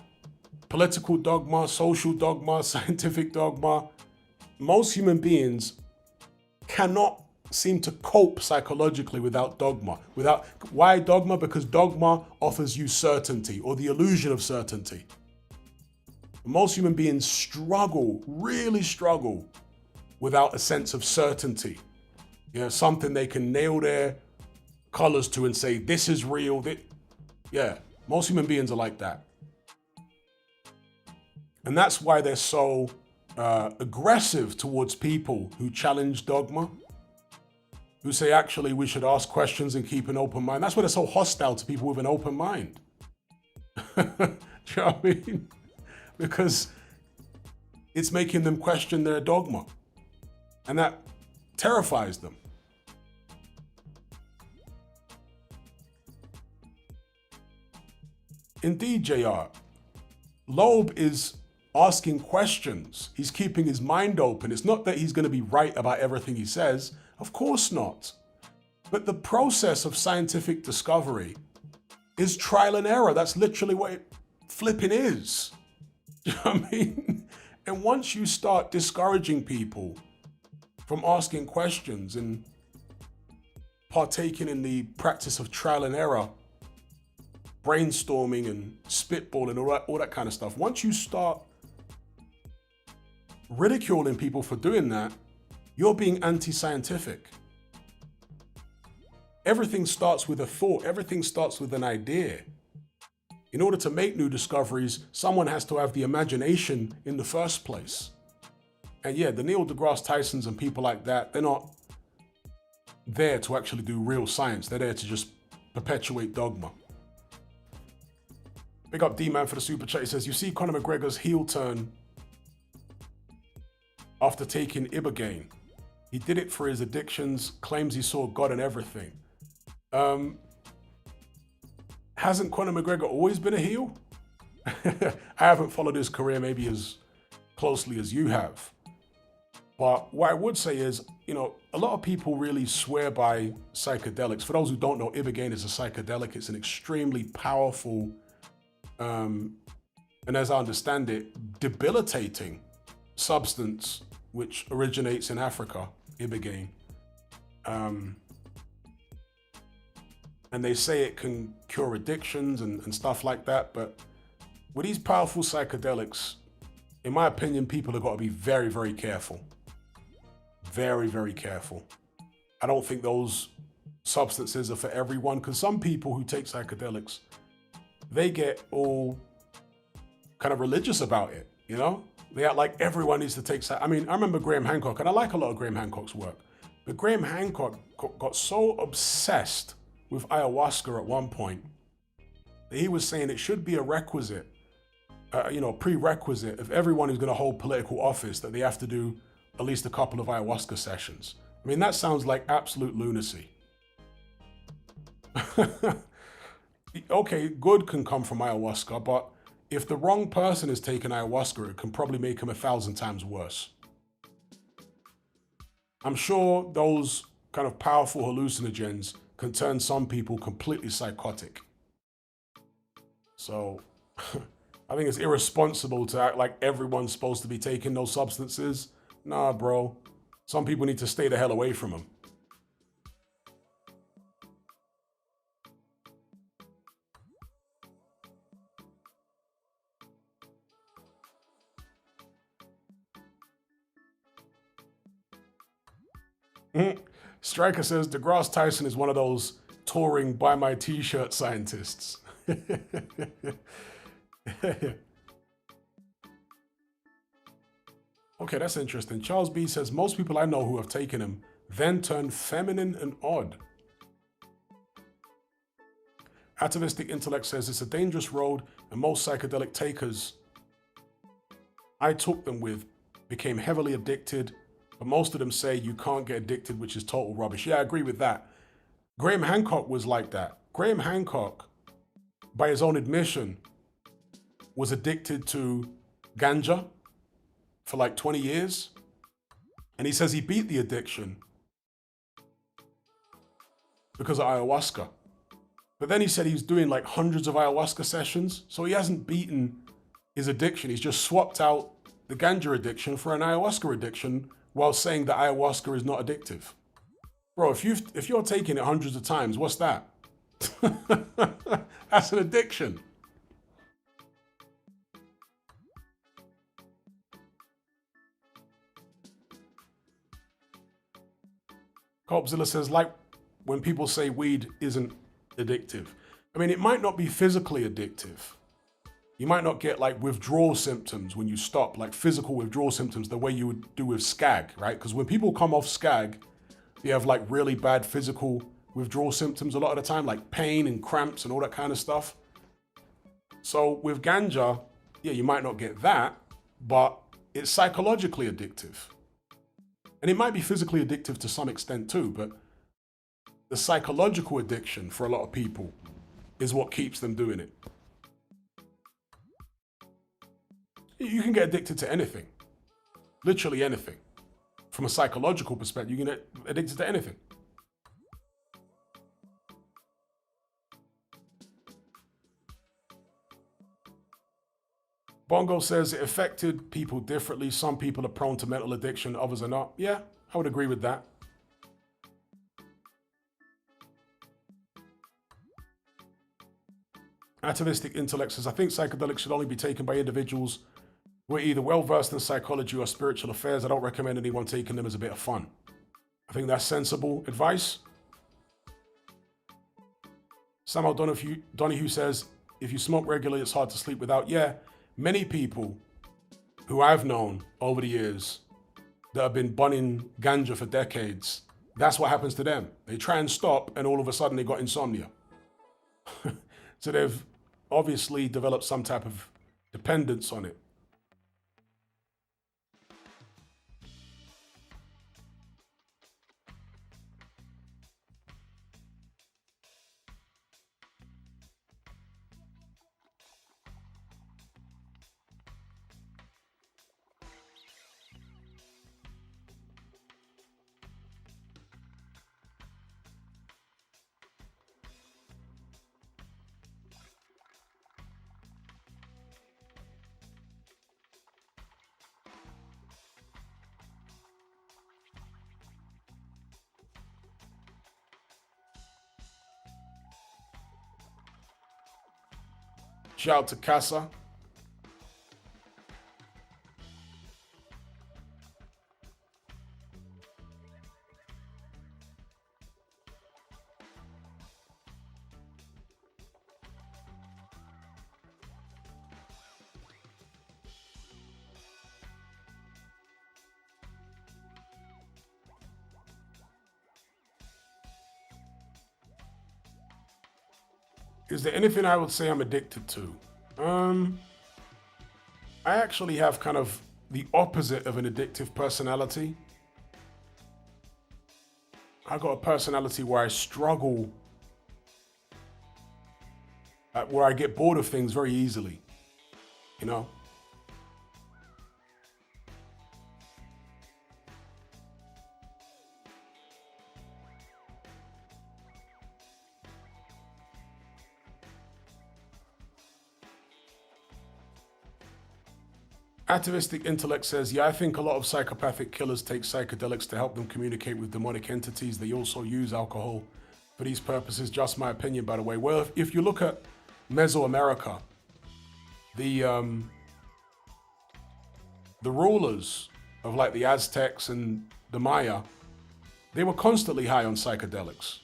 Political dogma, social dogma, scientific dogma. Most human beings cannot seem to cope psychologically without dogma. Why dogma? Because dogma offers you certainty or the illusion of certainty. Most human beings really struggle without a sense of certainty. Something they can nail their colors to and say, this is real. Most human beings are like that. And that's why they're so aggressive towards people who challenge dogma, who say, actually, we should ask questions and keep an open mind. That's why they're so hostile to people with an open mind. Do you know what I mean? Because it's making them question their dogma. And that terrifies them. Indeed, JR. Loeb is asking questions. He's keeping his mind open. It's not that he's going to be right about everything he says. Of course not. But the process of scientific discovery is trial and error. That's literally what it flipping is. You know what I mean? And once you start discouraging people from asking questions and partaking in the practice of trial and error, brainstorming and spitballing, all that kind of stuff, once you start ridiculing people for doing that, you're being anti-scientific. Everything starts with a thought. Everything starts with an idea. In order to make new discoveries, someone has to have the imagination in the first place. And yeah, the Neil deGrasse Tysons and people like that, they're not there to actually do real science. They're there to just perpetuate dogma. Big up D-Man for the super chat. He says, you see Conor McGregor's heel turn after taking Ibogaine. He did it for his addictions, claims he saw God in everything. Hasn't Conor McGregor always been a heel? I haven't followed his career maybe as closely as you have. But what I would say is, you know, a lot of people really swear by psychedelics. For those who don't know, Ibogaine is a psychedelic. It's an extremely powerful, and as I understand it, debilitating substance which originates in Africa, Ibogaine. And they say it can cure addictions and stuff like that. But with these powerful psychedelics, in my opinion, people have got to be very, very careful. Very, very careful. I don't think those substances are for everyone, because some people who take psychedelics, they get all kind of religious about it, you know? They act like everyone needs to take I mean, I remember Graham Hancock, and I like a lot of Graham Hancock's work, but Graham Hancock got so obsessed with ayahuasca at one point that he was saying it should be a requisite, prerequisite of everyone who's going to hold political office, that they have to do at least a couple of ayahuasca sessions. I mean, that sounds like absolute lunacy. Okay, good can come from ayahuasca, but if the wrong person is taking ayahuasca, it can probably make him 1,000 times worse. I'm sure those kind of powerful hallucinogens can turn some people completely psychotic. So I think it's irresponsible to act like everyone's supposed to be taking those substances. Nah, bro. Some people need to stay the hell away from them. Striker says DeGrasse Tyson is one of those touring buy my t-shirt scientists. Okay, that's interesting. Charles B says, most people I know who have taken him then turn feminine and odd. Atavistic Intellect says it's a dangerous road, and most psychedelic takers I took them with became heavily addicted, but most of them say you can't get addicted, which is total rubbish. Yeah, I agree with that. Graham Hancock was like that. Graham Hancock, by his own admission, was addicted to ganja for like 20 years. And he says he beat the addiction because of ayahuasca. But then he said he was doing like hundreds of ayahuasca sessions. So he hasn't beaten his addiction. He's just swapped out the ganja addiction for an ayahuasca addiction while saying that ayahuasca is not addictive. Bro, if you're taking it hundreds of times, what's that? That's an addiction. Copzilla says, like when people say weed isn't addictive. I mean, it might not be physically addictive. You might not get like withdrawal symptoms when you stop, like physical withdrawal symptoms the way you would do with skag, right? Because when people come off skag, they have like really bad physical withdrawal symptoms a lot of the time, like pain and cramps and all that kind of stuff. So with ganja, yeah, you might not get that, but it's psychologically addictive. And it might be physically addictive to some extent too, but the psychological addiction for a lot of people is what keeps them doing it. You can get addicted to anything, literally anything. From a psychological perspective, you can get addicted to anything. Bongo says it affected people differently. Some people are prone to mental addiction, others are not. Yeah, I would agree with that. Atavistic Intellect says, I think psychedelics should only be taken by individuals who are either well-versed in psychology or spiritual affairs. I don't recommend anyone taking them as a bit of fun. I think that's sensible advice. Samuel Donahue says, if you smoke regularly, it's hard to sleep without. Yeah, many people who I've known over the years that have been bunning ganja for decades, that's what happens to them. They try and stop and all of a sudden they got insomnia. So they've obviously developed some type of dependence on it. Shout out to Casa. Is there anything I would say I'm addicted to? I actually have kind of the opposite of an addictive personality. I got a personality where I struggle, where I get bored of things very easily, you know? Atavistic Intellect says, yeah, I think a lot of psychopathic killers take psychedelics to help them communicate with demonic entities. They also use alcohol for these purposes. Just my opinion, by the way. Well, if you look at Mesoamerica, the rulers of like the Aztecs and the Maya, they were constantly high on psychedelics.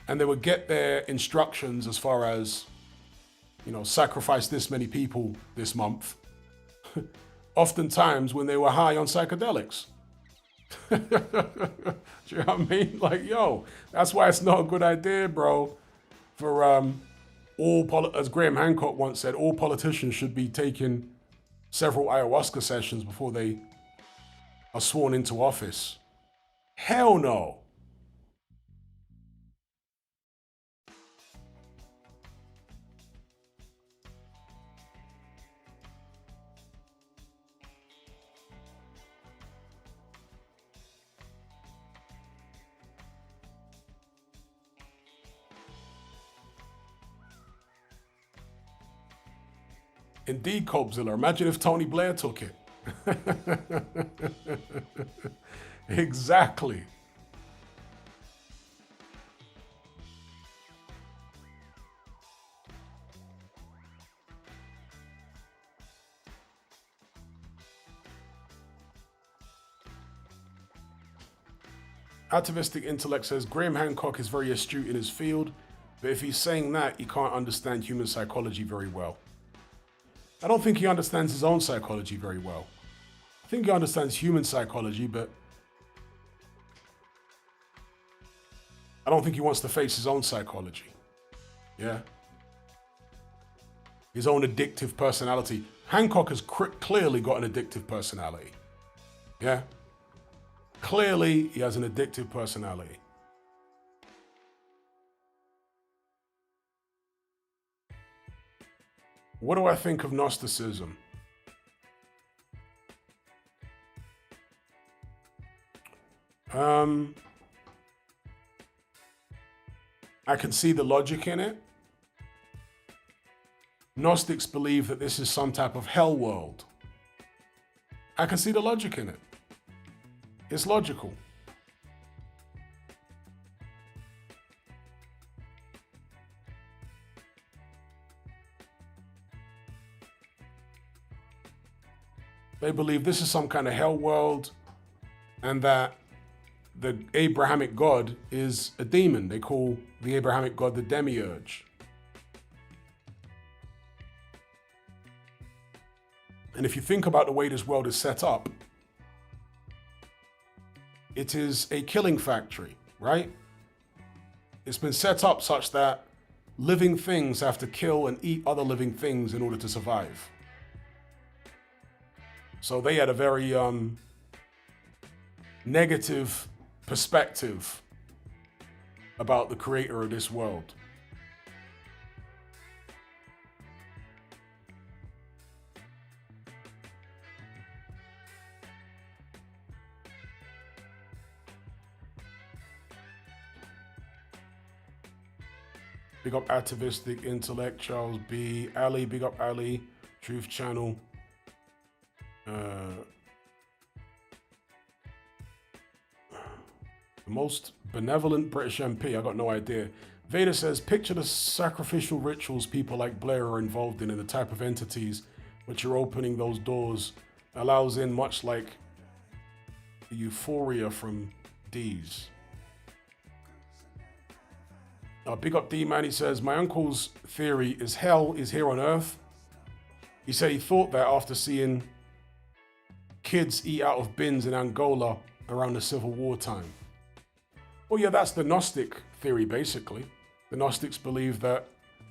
And they would get their instructions as far as, you know, sacrifice this many people this month, oftentimes when they were high on psychedelics. Do you know what I mean? Like, yo, that's why it's not a good idea, bro, for as Graham Hancock once said, all politicians should be taking several ayahuasca sessions before they are sworn into office. Hell no. Indeed, Cobzilla. Imagine if Tony Blair took it. Exactly. Atavistic Intellect says, Graham Hancock is very astute in his field, but if he's saying that, he can't understand human psychology very well. I don't think he understands his own psychology very well. I think he understands human psychology, but I don't think he wants to face his own psychology. Yeah? His own addictive personality. Hancock has clearly got an addictive personality. Yeah? Clearly, he has an addictive personality. What do I think of Gnosticism? I can see the logic in it. Gnostics believe that this is some type of hell world. I can see the logic in it. It's logical. They believe this is some kind of hell world and that the Abrahamic God is a demon. They call the Abrahamic God the demiurge. And if you think about the way this world is set up, it is a killing factory, right? It's been set up such that living things have to kill and eat other living things in order to survive. So they had a very negative perspective about the creator of this world. Big up Activistic Intellect, Charles B. Ali, big up Ali, Truth Channel. The most benevolent British MP, I got no idea. Vader says, picture the sacrificial rituals people like Blair are involved in and the type of entities which are opening those doors allows in, much like the euphoria from D's. Big up D-Man, he says, my uncle's theory is hell is here on Earth. He said he thought that after seeing kids eat out of bins in Angola around the Civil War time. Well, yeah, that's the Gnostic theory, basically. The Gnostics believe that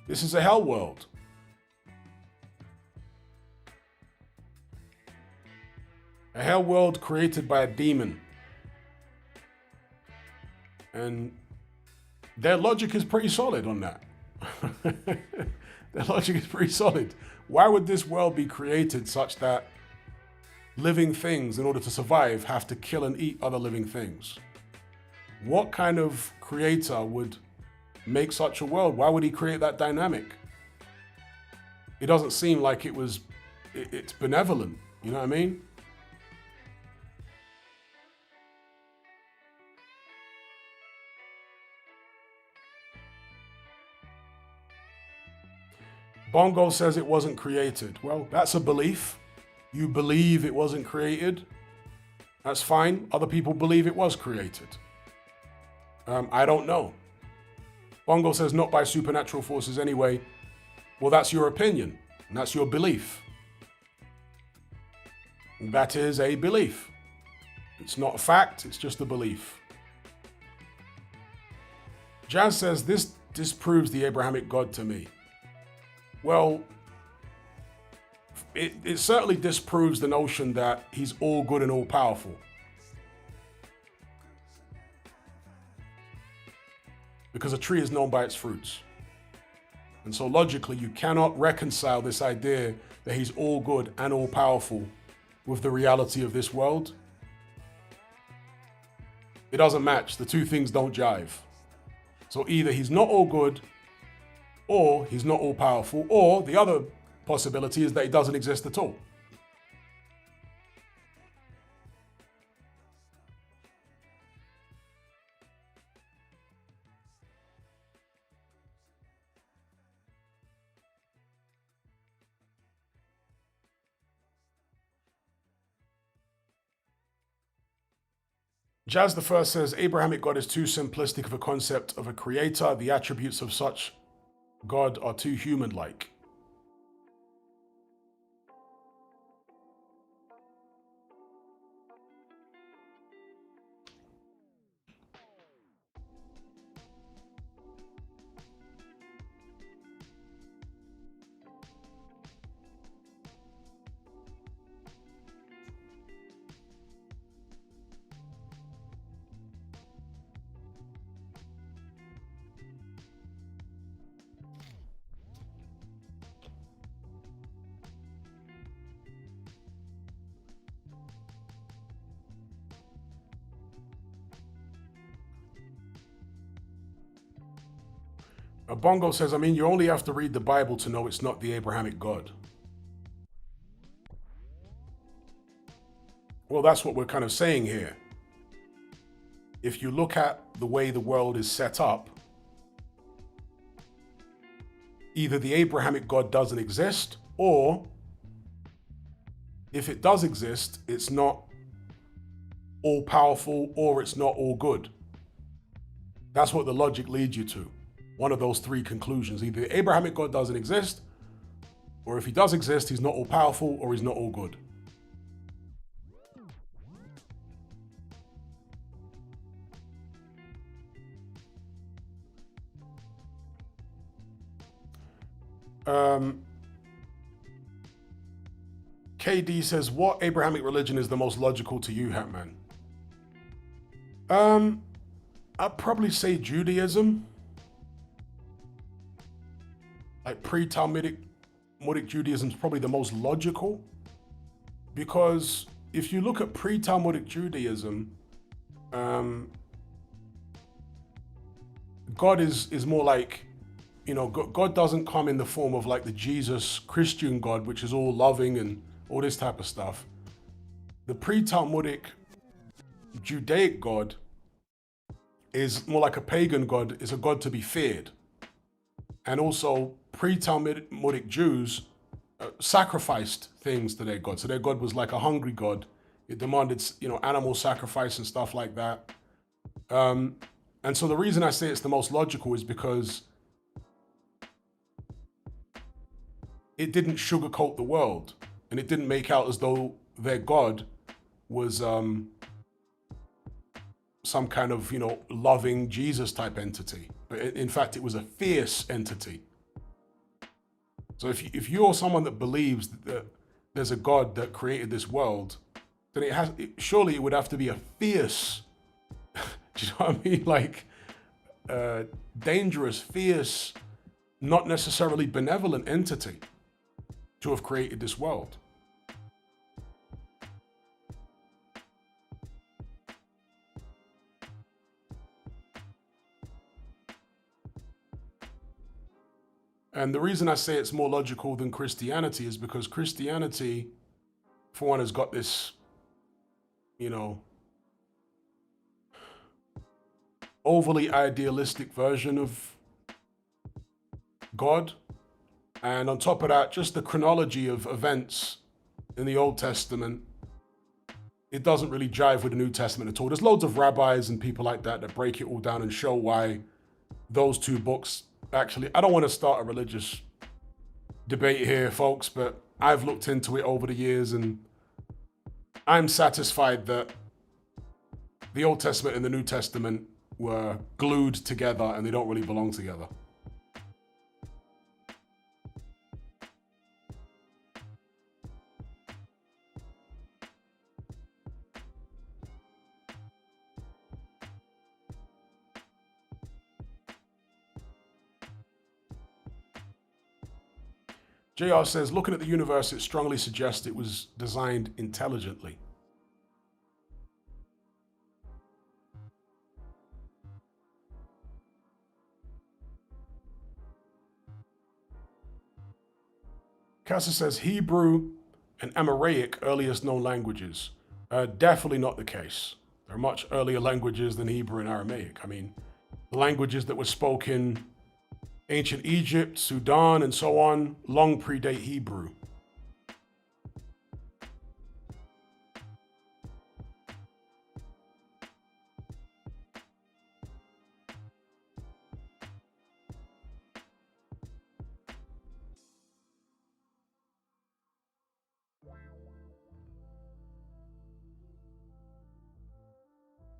this is a hell world. A hell world created by a demon. And their logic is pretty solid on that. Their logic is pretty solid. Why would this world be created such that living things, in order to survive, have to kill and eat other living things? What kind of creator would make such a world? Why would he create that dynamic? It doesn't seem like it's benevolent. You know what I mean? Bongo says it wasn't created. Well, that's a belief. You believe it wasn't created. That's fine. Other people believe it was created. I don't know. Bongo says not by supernatural forces anyway. Well, that's your opinion. And that's your belief. That is a belief. It's not a fact. It's just a belief. Jazz says this disproves the Abrahamic God to me. Well, it certainly disproves the notion that he's all good and all powerful. Because a tree is known by its fruits. And so logically, you cannot reconcile this idea that he's all good and all powerful with the reality of this world. It doesn't match. The two things don't jive. So either he's not all good, or he's not all powerful, or the other possibility is that he doesn't exist at all. Jazz the First says, Abrahamic God is too simplistic of a concept of a creator. The attributes of such God are too human-like. Bongo says, I mean, you only have to read the Bible to know it's not the Abrahamic God. Well, that's what we're kind of saying here. If you look at the way the world is set up, either the Abrahamic God doesn't exist, or if it does exist, it's not all powerful or it's not all good. That's what the logic leads you to. One of those three conclusions. Either the Abrahamic God doesn't exist, or if he does exist, he's not all powerful or he's not all good. KD says, what Abrahamic religion is the most logical to you, Hatman? I'd probably say Judaism. Like pre-Talmudic Judaism is probably the most logical, because if you look at pre-Talmudic Judaism, God is more like, God doesn't come in the form of like the Jesus Christian God, which is all loving and all this type of stuff. The pre-Talmudic Judaic God is more like a pagan God, is a God to be feared. And also pre-Talmudic Jews sacrificed things to their God. So their God was like a hungry God. It demanded, animal sacrifice and stuff like that. And so the reason I say it's the most logical is because it didn't sugarcoat the world, and it didn't make out as though their God was some kind of, loving Jesus type entity. But in fact, it was a fierce entity. So if you're someone that believes that there's a God that created this world, then surely it would have to be a fierce, do you know what I mean? Like dangerous, fierce, not necessarily benevolent entity to have created this world. And the reason I say it's more logical than Christianity is because Christianity, for one, has got this, overly idealistic version of God. And on top of that, just the chronology of events in the Old Testament, it doesn't really jive with the New Testament at all. There's loads of rabbis and people like that break it all down and show why those two books actually, I don't want to start a religious debate here, folks, but I've looked into it over the years and I'm satisfied that the Old Testament and the New Testament were glued together and they don't really belong together. JR says, looking at the universe, it strongly suggests it was designed intelligently. Casa says, Hebrew and Amharic, earliest known languages. Definitely not the case. There are much earlier languages than Hebrew and Aramaic. I mean, the languages that were spoken ancient Egypt, Sudan, and so on, long predate Hebrew.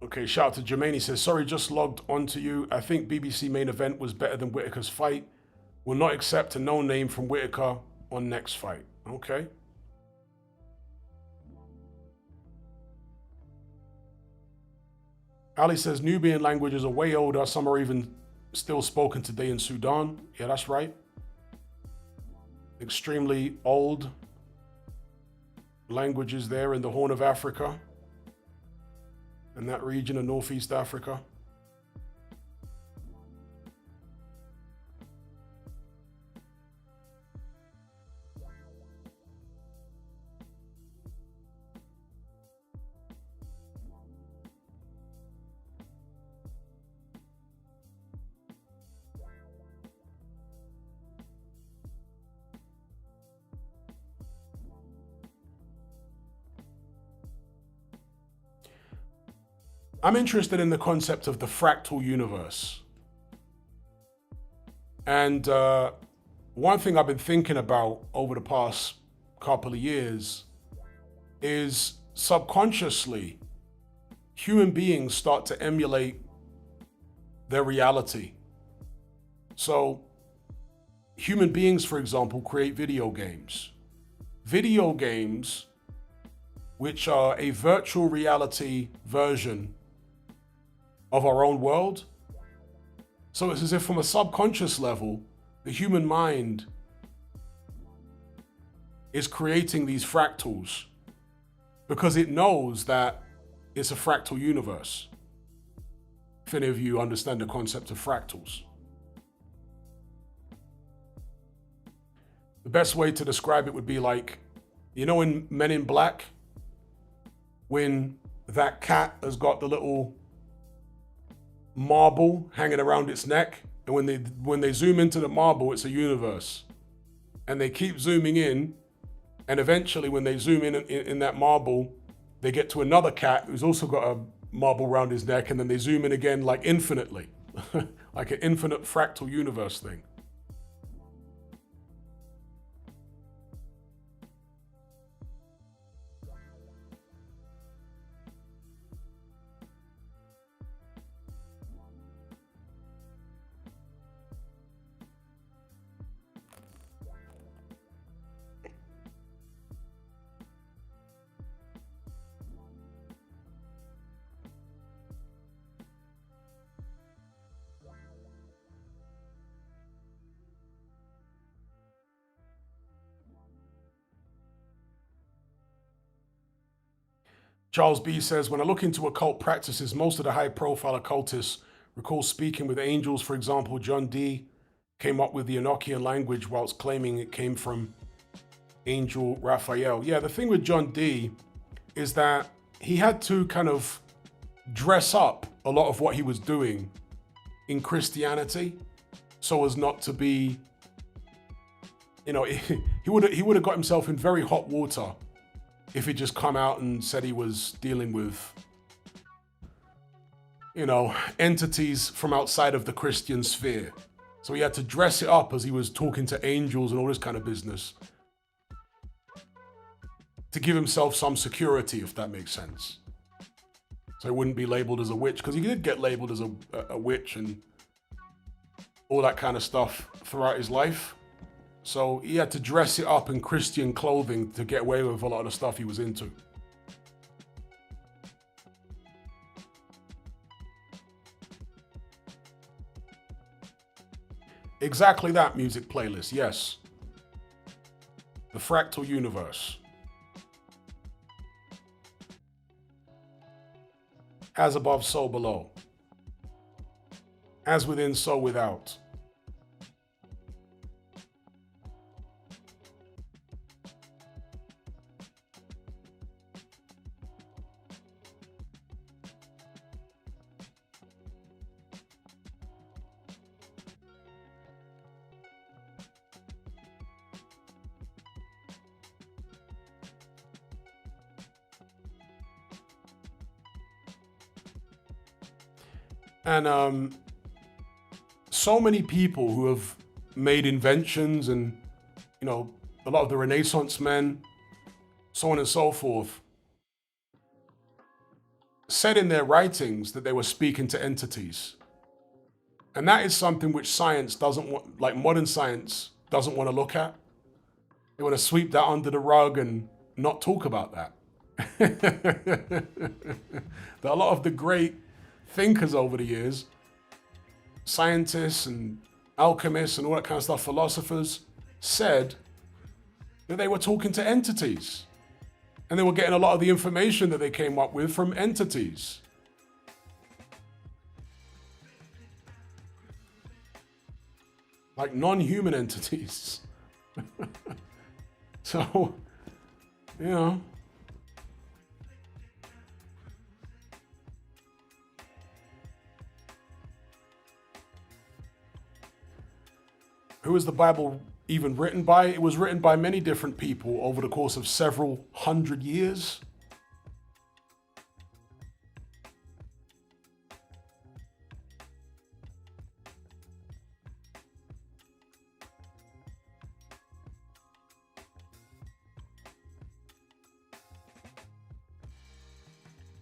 Okay, shout out to Jermaine. He says, sorry, just logged onto you. I think BBC main event was better than Whittaker's fight. Will not accept a no name from Whittaker on next fight. Okay. Ali says, Nubian languages are way older. Some are even still spoken today in Sudan. Yeah, that's right. Extremely old languages there in the Horn of Africa, in that region of Northeast Africa. I'm interested in the concept of the fractal universe. And one thing I've been thinking about over the past couple of years is subconsciously, human beings start to emulate their reality. So human beings, for example, create video games. Video games, which are a virtual reality version of our own world. So it's as if from a subconscious level, the human mind is creating these fractals because it knows that it's a fractal universe. If any of you understand the concept of fractals. The best way to describe it would be like, you know, in Men in Black, when that cat has got the little marble hanging around its neck, and when they zoom into the marble, it's a universe. And they keep zooming in, and eventually when they zoom in that marble, they get to another cat who's also got a marble around his neck, and then they zoom in again like infinitely, like an infinite fractal universe thing. Charles B says, when I look into occult practices, most of the high-profile occultists recall speaking with angels. For example, John Dee came up with the Enochian language whilst claiming it came from Angel Raphael. Yeah, the thing with John Dee is that he had to kind of dress up a lot of what he was doing in Christianity so as not to be, you know, he would have got himself in very hot water if he just come out and said he was dealing with, you know, entities from outside of the Christian sphere. So he had to dress it up as he was talking to angels and all this kind of business to give himself some security, if that makes sense. So he wouldn't be labeled as a witch, because he did get labeled as a witch and all that kind of stuff throughout his life. So he had to dress it up in Christian clothing to get away with a lot of the stuff he was into. Exactly that, music playlist, yes. The fractal universe. As above, so below. As within, so without. And so many people who have made inventions and, you know, a lot of the Renaissance men, so on and so forth, said in their writings that they were speaking to entities. And that is something which science doesn't want, like modern science doesn't want to look at. They want to sweep that under the rug and not talk about that. That a lot of the great thinkers over the years, scientists and alchemists and all that kind of stuff, philosophers, said that they were talking to entities. And they were getting a lot of the information that they came up with from entities. Like non-human entities. So, you know. Who is the Bible even written by? It was written by many different people over the course of several hundred years.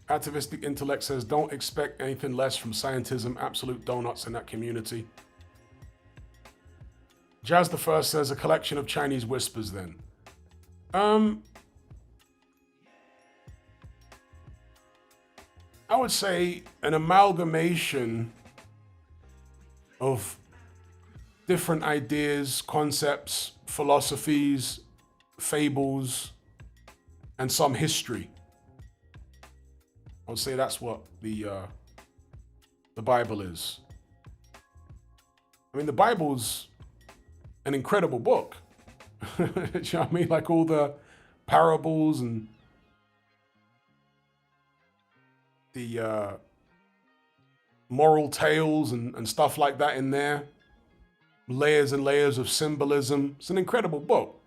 Activistic intellect says, don't expect anything less from scientism. Absolute donuts in that community. Jazz the First says a collection of Chinese whispers then. I would say an amalgamation of different ideas, concepts, philosophies, fables, and some history. I would say that's what the Bible is. I mean, the Bible's an incredible book. Do you know what I mean? Like all the parables and the moral tales and stuff like that in there. Layers and layers of symbolism. It's an incredible book.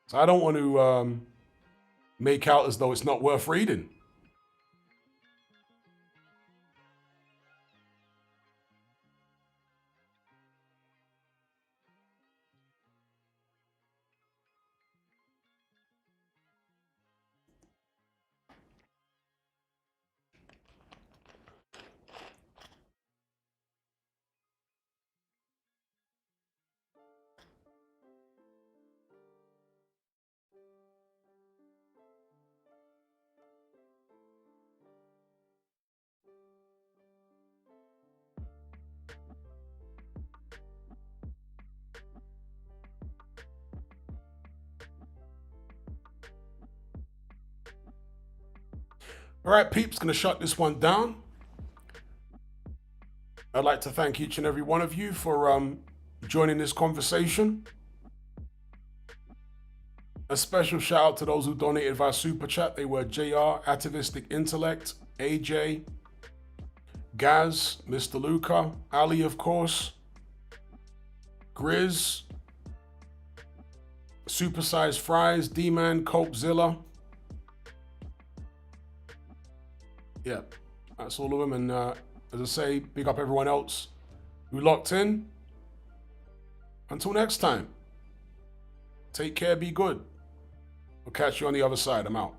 So I don't want to make out as though it's not worth reading. All right, peeps, gonna shut this one down. I'd like to thank each and every one of you for joining this conversation. A special shout out to those who donated via Super Chat. They were JR, Atavistic Intellect, AJ, Gaz, Mr. Luca, Ali, of course, Grizz, Supersized Fries, D-Man, Copezilla. Yeah, that's all of them. And as I say, big up everyone else who locked in. Until next time, take care, be good. I'll catch you on the other side. I'm out.